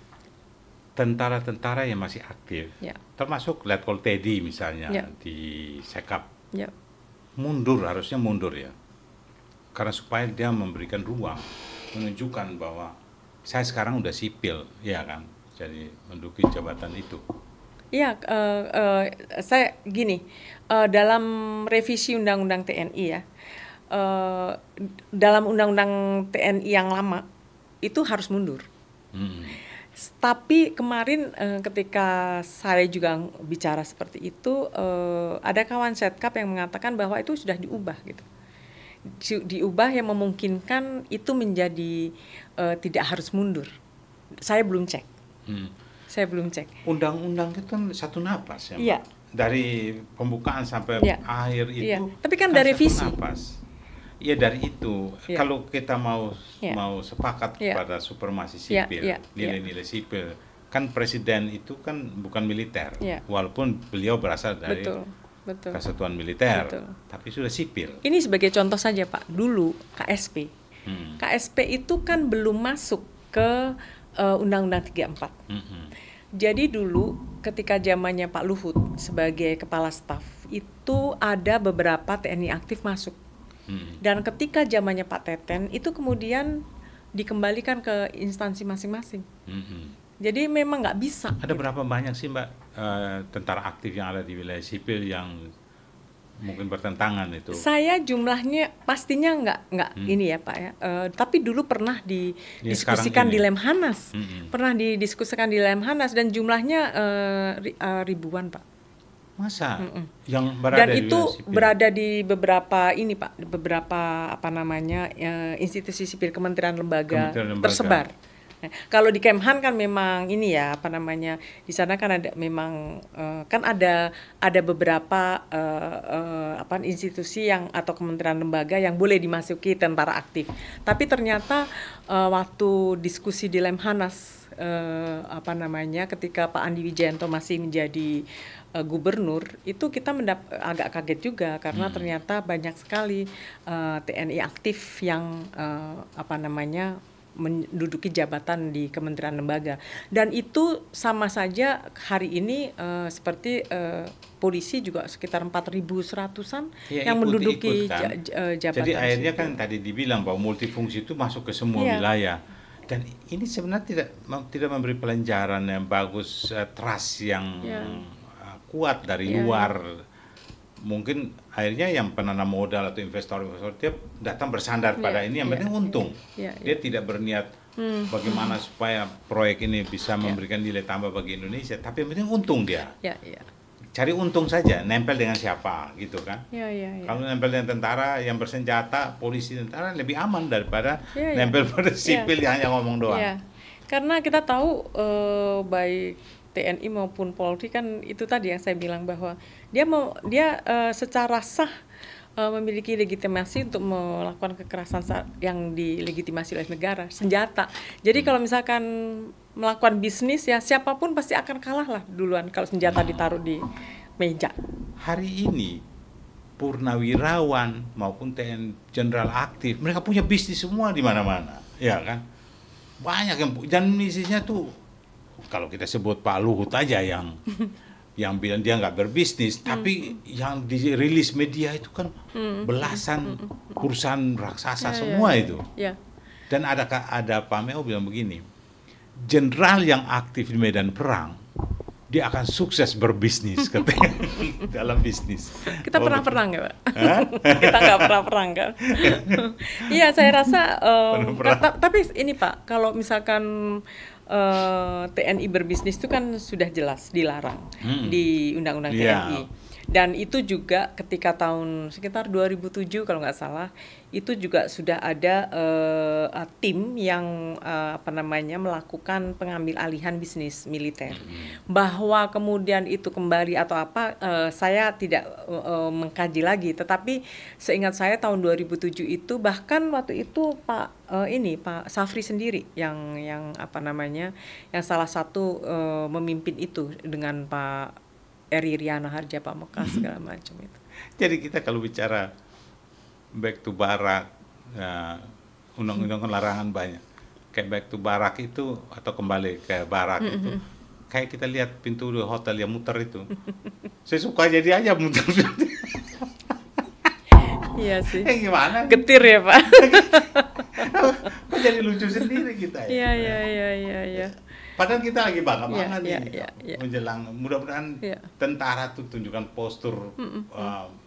tentara-tentara yang masih aktif, termasuk Letkol Teddy misalnya di Sekap, harusnya mundur ya, karena supaya dia memberikan ruang, menunjukkan bahwa saya sekarang udah sipil, ya kan, jadi menduduki jabatan itu. Iya, saya gini, dalam revisi Undang-Undang TNI ya, dalam Undang-Undang TNI yang lama itu harus mundur. Tapi kemarin ketika saya juga bicara seperti itu, ada kawan Setkap yang mengatakan bahwa itu sudah diubah gitu. Diubah yang memungkinkan itu menjadi tidak harus mundur. Saya belum cek. Undang-undang itu kan satu napas ya. Dari pembukaan sampai akhir itu. Tapi kan ada revisi. Iya dari itu, kalau kita mau sepakat pada supremasi sipil, nilai-nilai sipil, kan presiden itu kan bukan militer, walaupun beliau berasal dari kesatuan militer, tapi sudah sipil. Ini sebagai contoh saja Pak, dulu KSP, KSP itu kan belum masuk ke Undang-Undang 34. Jadi dulu ketika zamannya Pak Luhut sebagai kepala staf, itu ada beberapa TNI aktif masuk. Dan ketika zamannya Pak Teten itu kemudian dikembalikan ke instansi masing-masing. Jadi memang nggak bisa. Ada berapa banyak sih Mbak tentara aktif yang ada di wilayah sipil yang mungkin bertentangan itu? Saya jumlahnya pastinya nggak ini ya Pak ya. Tapi dulu pernah didiskusikan di Lemhanas, pernah didiskusikan di Lemhanas dan jumlahnya ribuan Pak. Masa? Yang berada dan di itu wilayah sipil? berada di beberapa ini Pak, beberapa apa namanya institusi sipil, kementerian lembaga tersebar. Nah, kalau di Kemhan kan memang ini ya apa namanya, di sana kan ada memang kan ada beberapa apa institusi yang atau kementerian lembaga yang boleh dimasuki tentara aktif. Tapi ternyata waktu diskusi di Lemhanas apa namanya ketika Pak Andi Wijayanto masih menjadi gubernur, itu kita agak kaget juga karena ternyata banyak sekali TNI aktif yang apa namanya menduduki jabatan di kementerian lembaga, dan itu sama saja hari ini seperti polisi juga sekitar 4.100-an yang menduduki jabatan. Jadi akhirnya kan tadi dibilang bahwa multifungsi itu masuk ke semua wilayah, dan ini sebenarnya tidak memberi pelajaran yang bagus, trust yang kuat dari luar. Mungkin akhirnya yang penanam modal atau investor dia datang bersandar pada ini yang penting untung. Dia tidak berniat bagaimana supaya proyek ini bisa memberikan nilai tambah bagi Indonesia, tapi yang penting untung dia. Cari untung saja, nempel dengan siapa gitu kan. Kalau nempel dengan tentara yang bersenjata, polisi, tentara lebih aman daripada nempel pada sipil yang hanya ngomong doang. Karena kita tahu baik TNI maupun Polri kan itu tadi yang saya bilang bahwa dia secara sah memiliki legitimasi untuk melakukan kekerasan yang dilegitimasi oleh negara, senjata. Jadi kalau misalkan melakukan bisnis ya siapapun pasti akan kalah lah duluan kalau senjata ditaruh di meja. Hari ini purnawirawan maupun TNI jenderal aktif mereka punya bisnis semua di mana-mana, ya kan? Banyak yang dan bisnisnya tuh kalau kita sebut Pak Luhut aja yang bilang dia nggak berbisnis, tapi yang dirilis media itu kan belasan perusahaan raksasa semua itu. Dan ada Pak Meo bilang begini, jenderal yang aktif di medan perang dia akan sukses berbisnis katanya dalam bisnis. Kita pernah perang nggak Pak? Kita nggak pernah perang kan? Iya saya rasa. Tapi ini Pak, kalau misalkan TNI berbisnis itu kan sudah jelas dilarang di Undang-Undang TNI. Dan itu juga ketika tahun sekitar 2007 kalau nggak salah, itu juga sudah ada tim yang apa namanya melakukan pengambil alihan bisnis militer. Bahwa kemudian itu kembali atau apa, saya tidak mengkaji lagi. Tetapi seingat saya tahun 2007 itu bahkan waktu itu Pak Safri sendiri yang apa namanya yang salah satu memimpin itu dengan Pak Eri Riana Harja, Pak Mekah segala macam itu. Jadi kita kalau bicara back to barak, undang-undang larangan banyak. Kayak back to barak itu atau kembali ke barak itu, kayak kita lihat pintu hotel yang muter itu. Saya suka jadi aja muter. Iya sih. Gimana? Getir ya Pak. Kok jadi lucu sendiri kita ya? Iya. Padahal kita lagi bangga-bangga nih menjelang, mudah-mudahan tentara tuh tunjukkan postur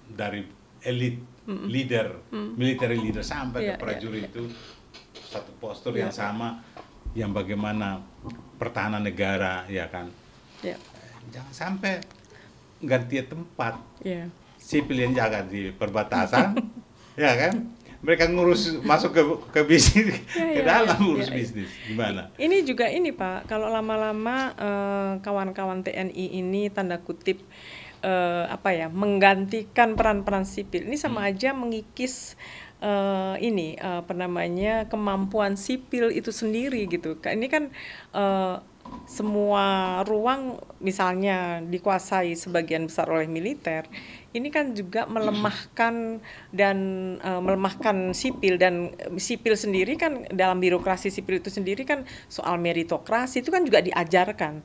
dari elit leader, military leader sampai ke prajurit itu satu postur yang sama, yang bagaimana pertahanan negara ya kan. Jangan sampai ganti tempat. Sipil yang jaga di perbatasan, ya kan? Mereka ngurus masuk ke bisnis, ke dalam ngurus bisnis, gimana? Ini juga ini Pak, kalau lama-lama kawan-kawan TNI ini tanda kutip menggantikan peran-peran sipil, ini sama aja mengikis apa namanya kemampuan sipil itu sendiri gitu. Ini kan semua ruang misalnya dikuasai sebagian besar oleh militer. Ini kan juga melemahkan melemahkan sipil, dan sipil sendiri kan dalam birokrasi sipil itu sendiri kan soal meritokrasi itu kan juga diajarkan,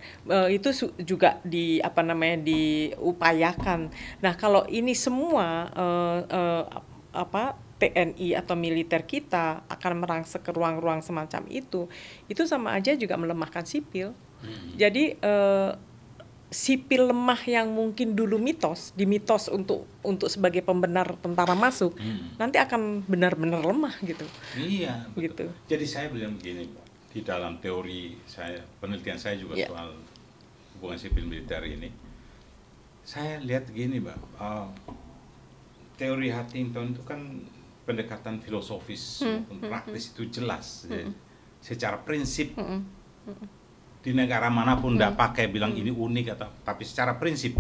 itu juga diupayakan. Nah kalau ini semua TNI atau militer kita akan merangsek ke ruang-ruang semacam itu sama aja juga melemahkan sipil. Jadi sipil lemah yang mungkin dulu dimitos untuk sebagai pembenar tentara masuk, nanti akan benar-benar lemah gitu. Iya, gitu. Jadi saya bilang begini, Pak, di dalam teori saya, penelitian saya juga soal hubungan sipil militer ini, saya lihat gini, Pak, teori Huntington itu kan pendekatan filosofis maupun praktis itu jelas, secara prinsip. Di negara manapun tidak pakai bilang ini unik tapi secara prinsip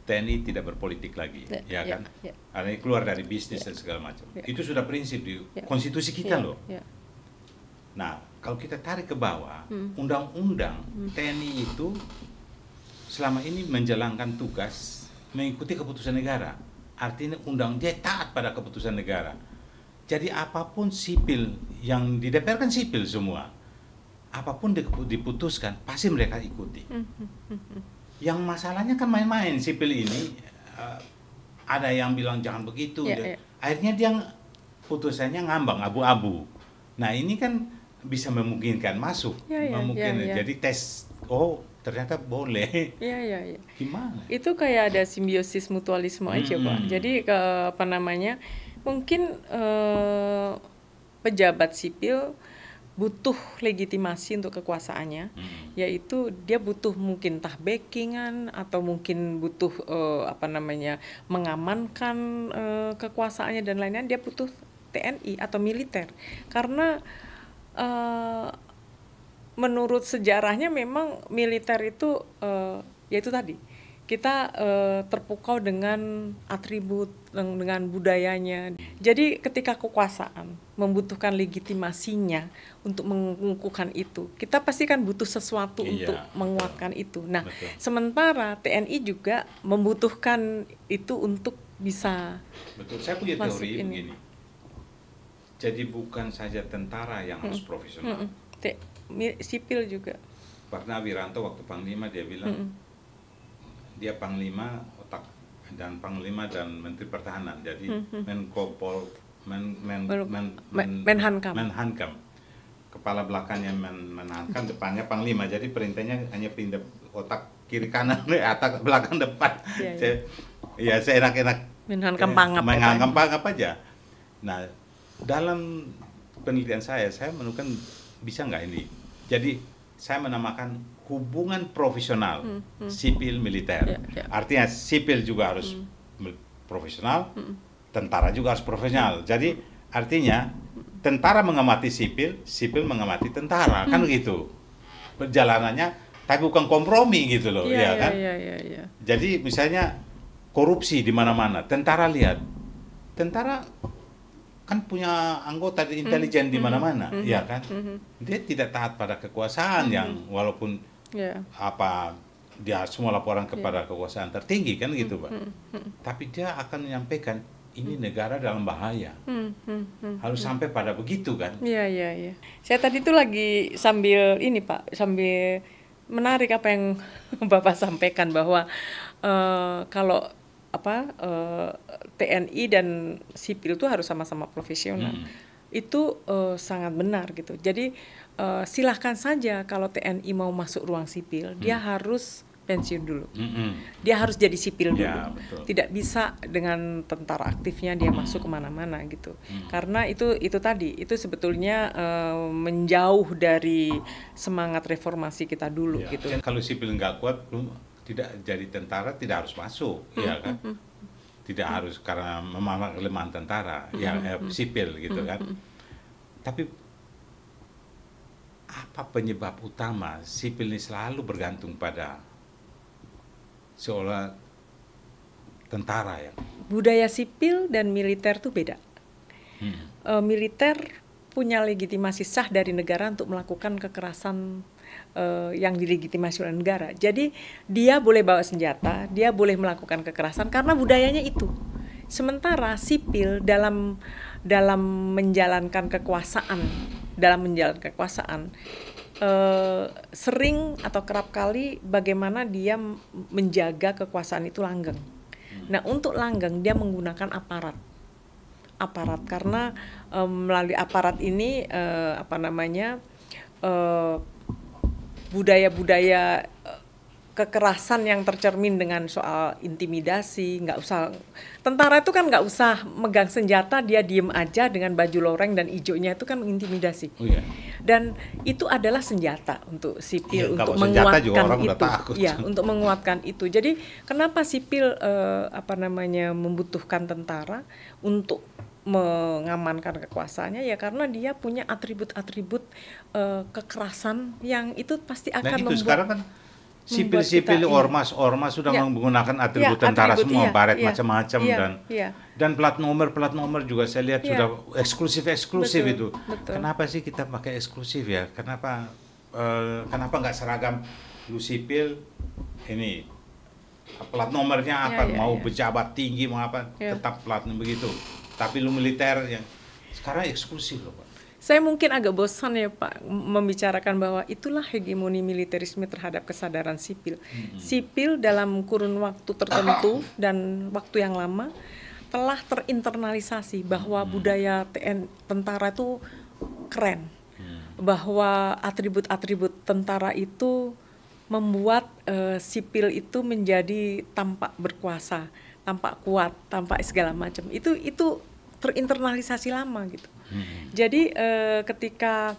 TNI tidak berpolitik lagi, ya kan? Karena ini keluar dari bisnis dan segala macam. Itu sudah prinsip di konstitusi kita loh. Nah, kalau kita tarik ke bawah, undang-undang TNI itu selama ini menjalankan tugas mengikuti keputusan negara. Artinya dia taat pada keputusan negara. Jadi apapun sipil yang di DPR kan sipil semua. Apapun diputuskan pasti mereka ikuti. Yang masalahnya kan main-main sipil ini, ada yang bilang jangan begitu, akhirnya dia putusannya ngambang abu-abu. Nah ini kan bisa memungkinkan masuk, jadi tes, ternyata boleh. Gimana? Itu kayak ada simbiosis mutualisme aja, Pak. Jadi mungkin pejabat sipil butuh legitimasi untuk kekuasaannya, yaitu dia butuh mungkin entah backingan atau mungkin butuh mengamankan kekuasaannya dan lain-lain. Dia butuh TNI atau militer karena menurut sejarahnya memang militer itu yaitu tadi kita terpukau dengan atribut, dengan budayanya. Jadi ketika kekuasaan membutuhkan legitimasinya untuk mengukuhkan itu, kita pasti kan butuh sesuatu untuk menguatkan itu. Nah, sementara TNI juga membutuhkan itu untuk bisa. Betul, saya punya teori begini. Jadi bukan saja tentara yang harus profesional. Sipil juga. Karena Wiranto waktu Panglima dia bilang, dia Panglima otak dan Panglima dan Menteri Pertahanan, jadi Menhankam, kepala belakangnya Menhankam, depannya Panglima, jadi perintahnya hanya pindah otak kiri kanan, atas belakang depan. Ya seenak-enak Menhankam pangap aja. Nah dalam penelitian saya menemukan bisa nggak ini, jadi saya menamakan hubungan profesional sipil militer. Artinya sipil juga harus profesional, tentara juga harus profesional. Jadi artinya tentara mengamati sipil, sipil mengamati tentara, kan begitu. Perjalanannya, tapi bukan kompromi gitu loh, ya kan? Jadi misalnya korupsi di mana-mana, tentara lihat, tentara kan punya anggota di intelijen di mana-mana, ya kan? Dia tidak taat pada kekuasaan yang walaupun dia semua laporan kepada kekuasaan tertinggi kan gitu, Pak. Tapi dia akan menyampaikan ini negara dalam bahaya. Harus sampai pada begitu kan? Iya. Saya tadi tuh lagi sambil ini, Pak, sambil menarik apa yang Bapak sampaikan bahwa kalau TNI dan sipil itu harus sama-sama profesional. Itu sangat benar gitu. Jadi silahkan saja kalau TNI mau masuk ruang sipil, dia harus pensiun dulu. Dia harus jadi sipil dulu. Tidak bisa dengan tentara aktifnya dia masuk kemana-mana gitu. Karena itu tadi, itu sebetulnya menjauh dari semangat reformasi kita dulu gitu. Kalau sipil nggak kuat, tidak jadi tentara, tidak harus masuk, ya kan? Tidak harus karena memahami kelemahan tentara, sipil gitu kan. Tapi apa penyebab utama sipil ini selalu bergantung pada seolah tentara ya? Budaya sipil dan militer itu beda. Militer punya legitimasi sah dari negara untuk melakukan kekerasan yang dilegitimasi oleh negara. Jadi dia boleh bawa senjata, dia boleh melakukan kekerasan karena budayanya itu. Sementara sipil dalam menjalankan kekuasaan, sering atau kerap kali bagaimana dia menjaga kekuasaan itu langgeng. Nah, untuk langgeng dia menggunakan aparat. aparat, karena melalui aparat ini budaya-budaya kekerasan yang tercermin dengan soal intimidasi. Nggak usah, tentara itu kan nggak usah megang senjata, dia diem aja dengan baju loreng dan ijonya, itu kan mengintimidasi. Oh, iya. Dan itu adalah senjata untuk sipil, Iya, untuk kalau senjata juga menguatkan orang udah itu. takut. Ya, untuk menguatkan itu. Jadi kenapa sipil membutuhkan tentara untuk mengamankan kekuasaannya, ya karena dia punya atribut-atribut kekerasan yang itu pasti akan Dan itu membuat sekarang kan sipil-sipil, ormas sudah Ya. menggunakan Ya, atribut tentara atribut, semua, iya, baret iya, macam-macam, iya, dan iya. plat nomor juga saya lihat Iya. sudah eksklusif Betul, itu. betul. Kenapa sih kita pakai eksklusif ya? Kenapa nggak seragam? Lu sipil ini plat nomornya apa? Iya, iya, mau iya. pejabat tinggi mau apa? Iya. Tetap platnya begitu. Tapi lu militer yang sekarang eksklusif loh, Pak. Saya mungkin agak bosan ya Pak membicarakan bahwa itulah hegemoni militerisme terhadap kesadaran sipil. Sipil dalam kurun waktu tertentu dan waktu yang lama telah terinternalisasi bahwa budaya tentara itu keren, bahwa atribut-atribut tentara itu membuat sipil itu menjadi tampak berkuasa, tampak kuat, tampak segala macam. Itu terinternalisasi lama gitu. Jadi ketika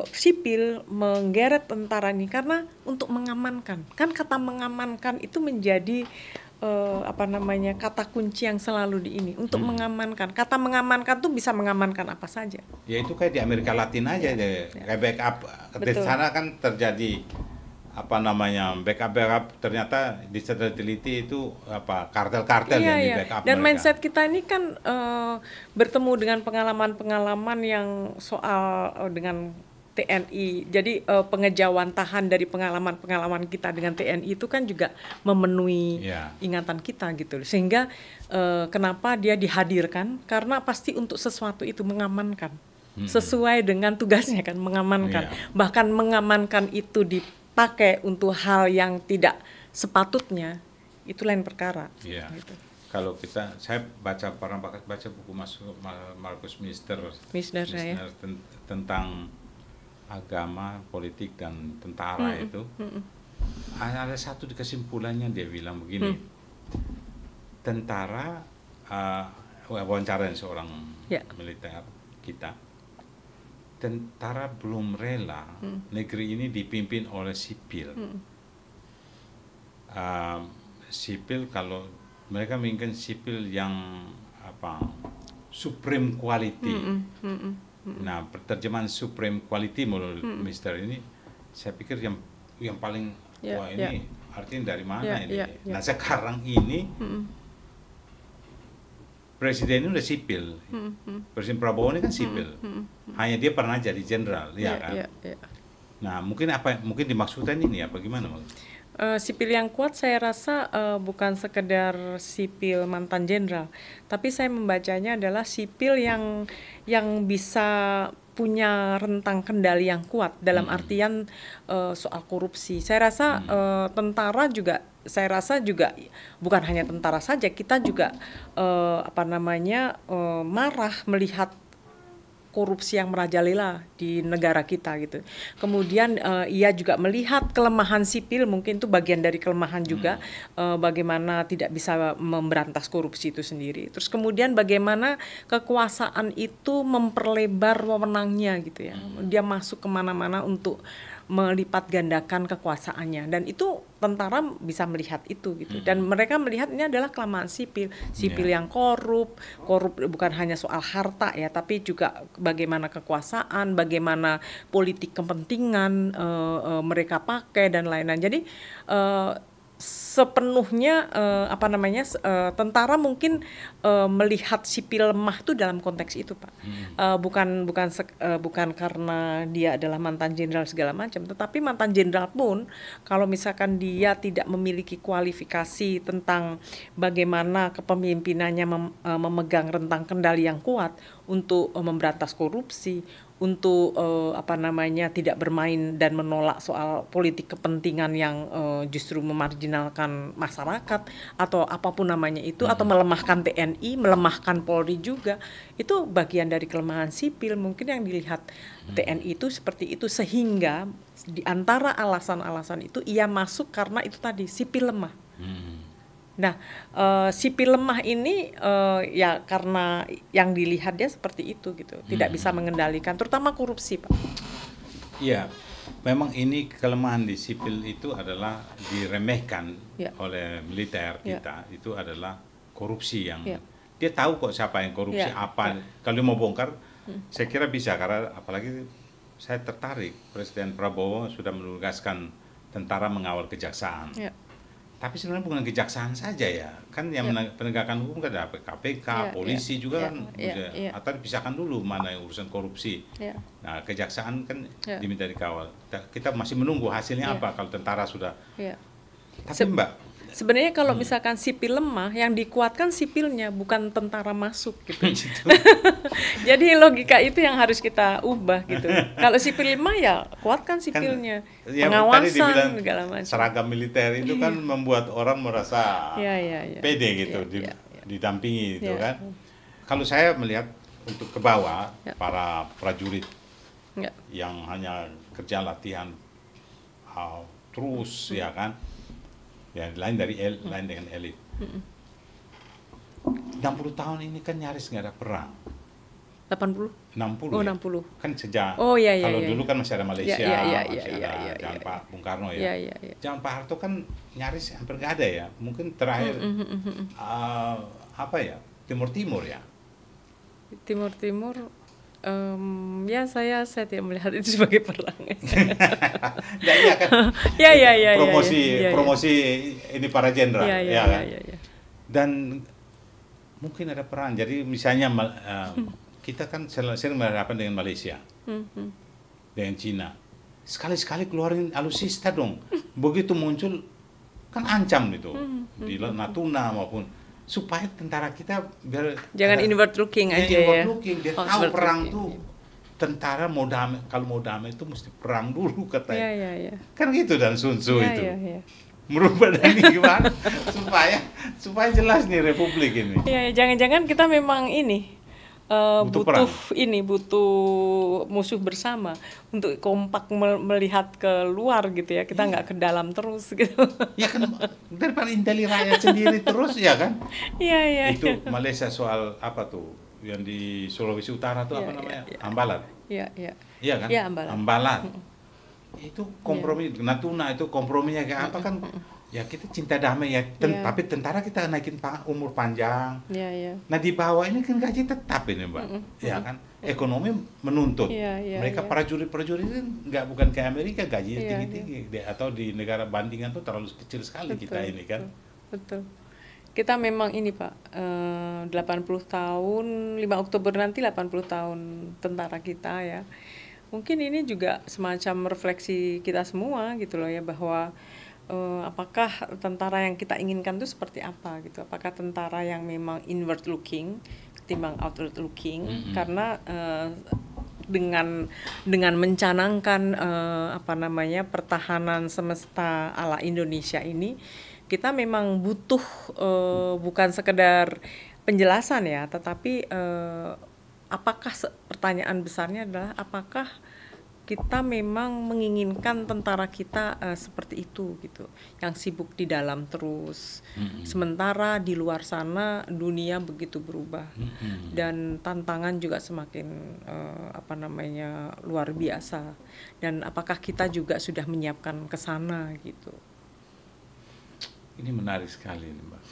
sipil menggeret tentara ini karena untuk mengamankan, kan kata mengamankan itu menjadi kata kunci yang selalu untuk mengamankan. Kata mengamankan tuh bisa mengamankan apa saja. Ya itu kayak di Amerika Latin aja deh, kayak backup. Di sana kan terjadi backup ternyata diteliti itu kartel-kartel yang di backup Dan mereka. mindset kita ini kan bertemu dengan pengalaman-pengalaman yang soal dengan TNI. Jadi pengejawantahan dari pengalaman-pengalaman kita dengan TNI itu kan juga memenuhi ingatan kita gitu. Sehingga kenapa dia dihadirkan? Karena pasti untuk sesuatu itu mengamankan. Sesuai dengan tugasnya kan, mengamankan. Bahkan mengamankan itu dipakai untuk hal yang tidak sepatutnya, itu lain perkara. Gitu. Kalau saya pernah baca buku Markus Mister tentang agama, politik dan tentara itu. Ada satu di kesimpulannya dia bilang begini, tentara wawancara seorang militer kita. Tentara belum rela negeri ini dipimpin oleh sipil. Sipil kalau mereka menginginkan sipil yang supreme quality. Nah, terjemahan supreme quality menurut Mister ini, saya pikir yang paling ini artinya dari mana ini? Nah, sekarang ini Presiden ini udah sipil, Presiden Prabowo ini kan sipil, hanya dia pernah jadi jenderal, kan? Nah, mungkin dimaksudkan ini apa gimana? Sipil yang kuat saya rasa bukan sekedar sipil mantan jenderal, tapi saya membacanya adalah sipil yang bisa punya rentang kendali yang kuat dalam artian soal korupsi. Saya rasa tentara juga, saya rasa juga bukan hanya tentara saja, kita juga marah melihat korupsi yang merajalela di negara kita gitu. Kemudian ia juga melihat kelemahan sipil, mungkin itu bagian dari kelemahan juga, bagaimana tidak bisa memberantas korupsi itu sendiri. Terus kemudian bagaimana kekuasaan itu memperlebar wewenangnya gitu ya. Dia masuk kemana-mana untuk melipat gandakan kekuasaannya, dan itu tentara bisa melihat itu gitu. Dan mereka melihat ini adalah kelemahan sipil yang korup bukan hanya soal harta ya, tapi juga bagaimana kekuasaan, bagaimana politik kepentingan mereka pakai dan lain-lain. Jadi sepenuhnya tentara mungkin melihat sipil lemah itu dalam konteks itu, Pak. Bukan karena dia adalah mantan jenderal segala macam, tetapi mantan jenderal pun kalau misalkan dia tidak memiliki kualifikasi tentang bagaimana kepemimpinannya memegang rentang kendali yang kuat untuk memberantas korupsi, untuk tidak bermain dan menolak soal politik kepentingan yang justru memarginalkan masyarakat atau apapun namanya itu, atau melemahkan TNI, melemahkan Polri juga, itu bagian dari kelemahan sipil mungkin yang dilihat TNI itu seperti itu, sehingga di antara alasan-alasan itu ia masuk karena itu tadi sipil lemah. Nah, sipil lemah ini ya karena yang dilihat dia seperti itu gitu, tidak bisa mengendalikan, terutama korupsi, Pak. Iya, memang ini kelemahan di sipil itu adalah diremehkan oleh militer kita, itu adalah korupsi yang dia tahu kok siapa yang korupsi apa. Kalau dia mau bongkar, saya kira bisa, karena apalagi saya tertarik Presiden Prabowo sudah menugaskan tentara mengawal kejaksaan. Tapi sebenarnya bukan kejaksaan saja ya, kan yang penegakan hukum kan ada KPK, polisi juga kan, atau dipisahkan dulu mana yang urusan korupsi. Nah, kejaksaan kan diminta dikawal. Kita masih menunggu hasilnya apa kalau tentara sudah. Tapi Mbak, sebenarnya kalau misalkan sipil lemah, yang dikuatkan sipilnya, bukan tentara masuk gitu. Jadi logika itu yang harus kita ubah gitu. Kalau sipil lemah ya kuatkan sipilnya, kan, pengawasan segala macam. Seragam militer itu kan membuat orang merasa pede gitu, didampingi gitu kan. Kalau saya melihat untuk ke bawah para prajurit yang hanya kerja latihan terus ya kan. Ya, lain dengan elit. 60 tahun ini kan nyaris nggak ada perang. 80? 60. Oh, ya? 60. Kan sejak kalau dulu kan masih ada Malaysia, masih ada zaman Pak Bung Karno ya. Zaman Pak Harto kan nyaris hampir nggak ada ya. Mungkin terakhir Timur-Timur ya. Timur-Timur. Ya saya tidak melihat itu sebagai perang. Iya kan. Promosi ini para jenderal, kan. Dan mungkin ada perang. Jadi misalnya kita kan sering berhadapan dengan Malaysia, dengan Cina. Sekali-sekali keluarin alutsista dong. Begitu muncul kan ancam itu di Natuna maupun. Supaya tentara kita biar jangan inward looking aja ya. Dia tahu perang tuh tentara mau damai, kalau mau damai itu mesti perang dulu katanya. Kan gitu dan Sun Tzu itu. Merubah dari gimana supaya jelas nih republik ini. Jangan-jangan kita memang ini butuh musuh bersama untuk kompak melihat ke luar gitu ya, kita nggak ke dalam terus gitu. Ya kan, daripada inteli rakyat sendiri terus ya kan. Itu Malaysia soal apa tuh yang di Sulawesi Utara tuh apa namanya, Ambalat. Iya kan, Ambalat. Itu kompromi. Natuna itu komprominya kayak apa kan. Ya kita cinta damai ya, tapi tentara kita naikin umur panjang. Nah di bawah ini kan gaji tetap ini Mbak, ya kan, ekonomi menuntut. Mereka prajurit ini bukan kayak Amerika gajinya tinggi-tinggi, atau di negara bandingan tuh terlalu kecil sekali. Kita ini kan. Betul. Kita memang ini Pak, 80 tahun, 5 Oktober nanti 80 tahun tentara kita ya. Mungkin ini juga semacam refleksi kita semua gitu loh ya, bahwa apakah tentara yang kita inginkan itu seperti apa gitu? Apakah tentara yang memang inward looking ketimbang outward looking? Karena dengan mencanangkan pertahanan semesta ala Indonesia ini, kita memang butuh bukan sekedar penjelasan ya, tetapi pertanyaan besarnya adalah apakah kita memang menginginkan tentara kita seperti itu gitu, yang sibuk di dalam terus, sementara di luar sana dunia begitu berubah dan tantangan juga semakin luar biasa, dan apakah kita juga sudah menyiapkan ke sana gitu. Ini menarik sekali Mbak,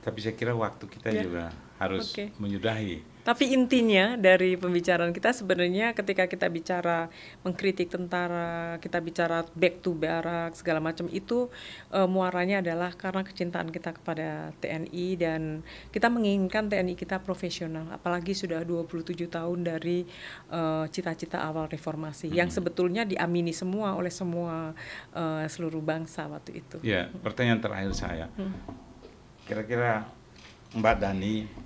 tapi saya kira waktu kita juga harus menyudahi. Tapi intinya dari pembicaraan kita sebenarnya ketika kita bicara mengkritik tentara, kita bicara back to barak segala macam, itu muaranya adalah karena kecintaan kita kepada TNI, dan kita menginginkan TNI kita profesional, apalagi sudah 27 tahun dari cita-cita awal reformasi yang sebetulnya diamini semua oleh seluruh bangsa waktu itu. Ya, pertanyaan terakhir saya. Kira-kira Mbak Dani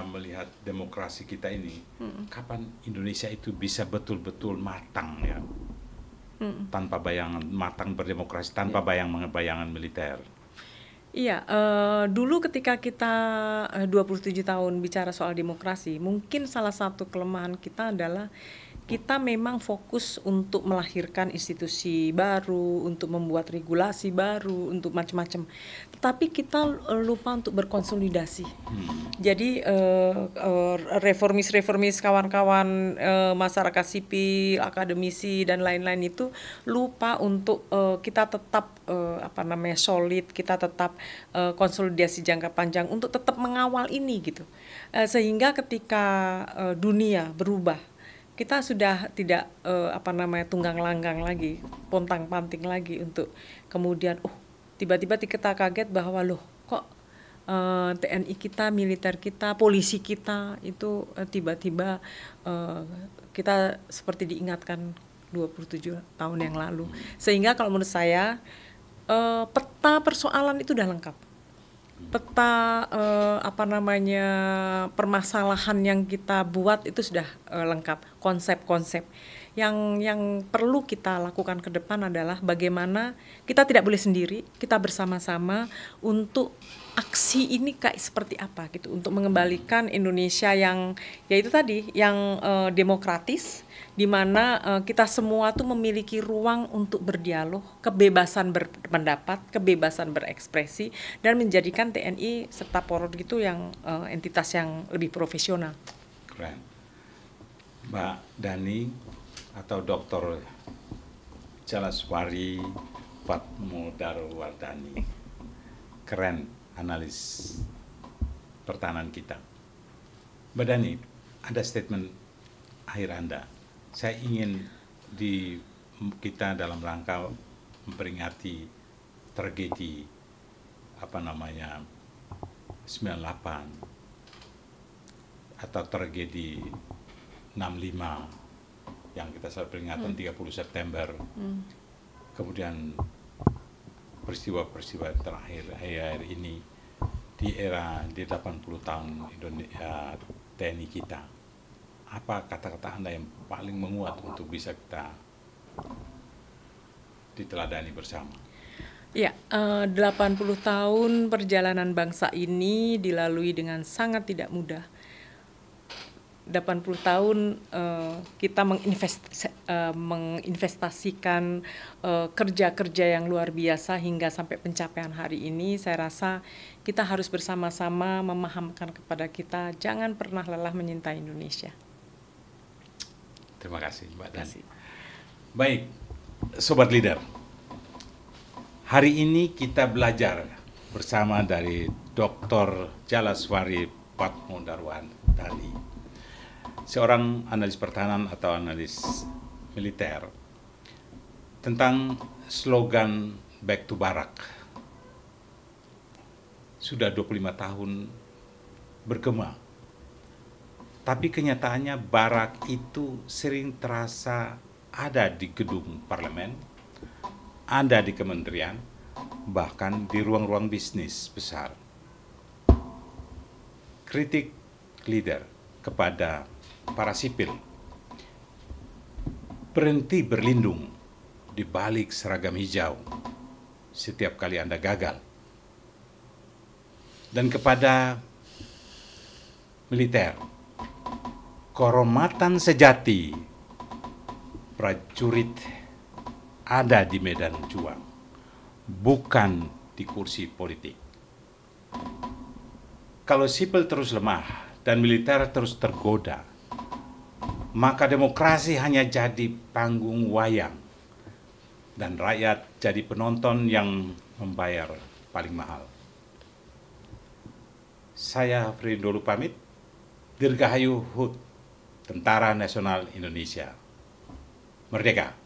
melihat demokrasi kita ini, kapan Indonesia itu bisa betul-betul matang ya, tanpa bayangan matang berdemokrasi, tanpa bayangan militer. Iya, dulu ketika kita 27 tahun bicara soal demokrasi, mungkin salah satu kelemahan kita adalah kita memang fokus untuk melahirkan institusi baru, untuk membuat regulasi baru, untuk macam-macam. Tetapi kita lupa untuk berkonsolidasi. Jadi reformis kawan-kawan masyarakat sipil, akademisi dan lain-lain itu lupa untuk kita tetap solid, kita tetap konsolidasi jangka panjang untuk tetap mengawal ini gitu. Sehingga ketika dunia berubah, kita sudah tidak tunggang langgang lagi, pontang-panting lagi untuk kemudian tiba-tiba kita kaget bahwa loh kok TNI kita, militer kita, polisi kita itu tiba-tiba kita seperti diingatkan 27 tahun yang lalu. Sehingga kalau menurut saya peta persoalan itu udah lengkap. Peta permasalahan yang kita buat itu sudah lengkap, konsep-konsep. Yang perlu kita lakukan ke depan adalah bagaimana kita tidak boleh sendiri, kita bersama-sama untuk aksi ini kayak seperti apa gitu, untuk mengembalikan Indonesia yang yaitu tadi yang demokratis, di mana kita semua tuh memiliki ruang untuk berdialog, kebebasan berpendapat, kebebasan berekspresi, dan menjadikan TNI serta Polri itu yang entitas yang lebih profesional. Keren. Mbak Dani atau Dr. Jalaswari Padmodarwardhani, keren analis pertahanan kita. Mbak Dani, ada statement akhir Anda. Saya ingin kita dalam rangka memperingati tragedi 98 atau tragedi 65 yang kita selalu peringatan 30 September. Kemudian peristiwa-peristiwa terakhir ini di era di 80 tahun Indonesia TNI kita. Apa kata-kata Anda yang paling menguat untuk bisa kita diteladani bersama? Ya, 80 tahun perjalanan bangsa ini dilalui dengan sangat tidak mudah. 80 tahun kita menginvestasikan kerja-kerja yang luar biasa hingga sampai pencapaian hari ini. Saya rasa kita harus bersama-sama memahamkan kepada kita, jangan pernah lelah menyintai Indonesia. Terima kasih Mbak Dani. Baik, Sobat Leader. Hari ini kita belajar bersama dari Dr. Jalaswari Padmodarwardhani, seorang analis pertahanan atau analis militer, tentang slogan Back to Barak. Sudah 25 tahun bergema. Tapi kenyataannya barak itu sering terasa ada di gedung parlemen, ada di kementerian, bahkan di ruang-ruang bisnis besar. Kritik leader kepada para sipil, berhenti berlindung di balik seragam hijau setiap kali Anda gagal. Dan kepada militer, kehormatan sejati prajurit ada di medan juang, bukan di kursi politik. Kalau sipil terus lemah dan militer terus tergoda, maka demokrasi hanya jadi panggung wayang dan rakyat jadi penonton yang membayar paling mahal. Saya Fri dulu pamit. Dirgahayu HUT, Tentara Nasional Indonesia. Merdeka!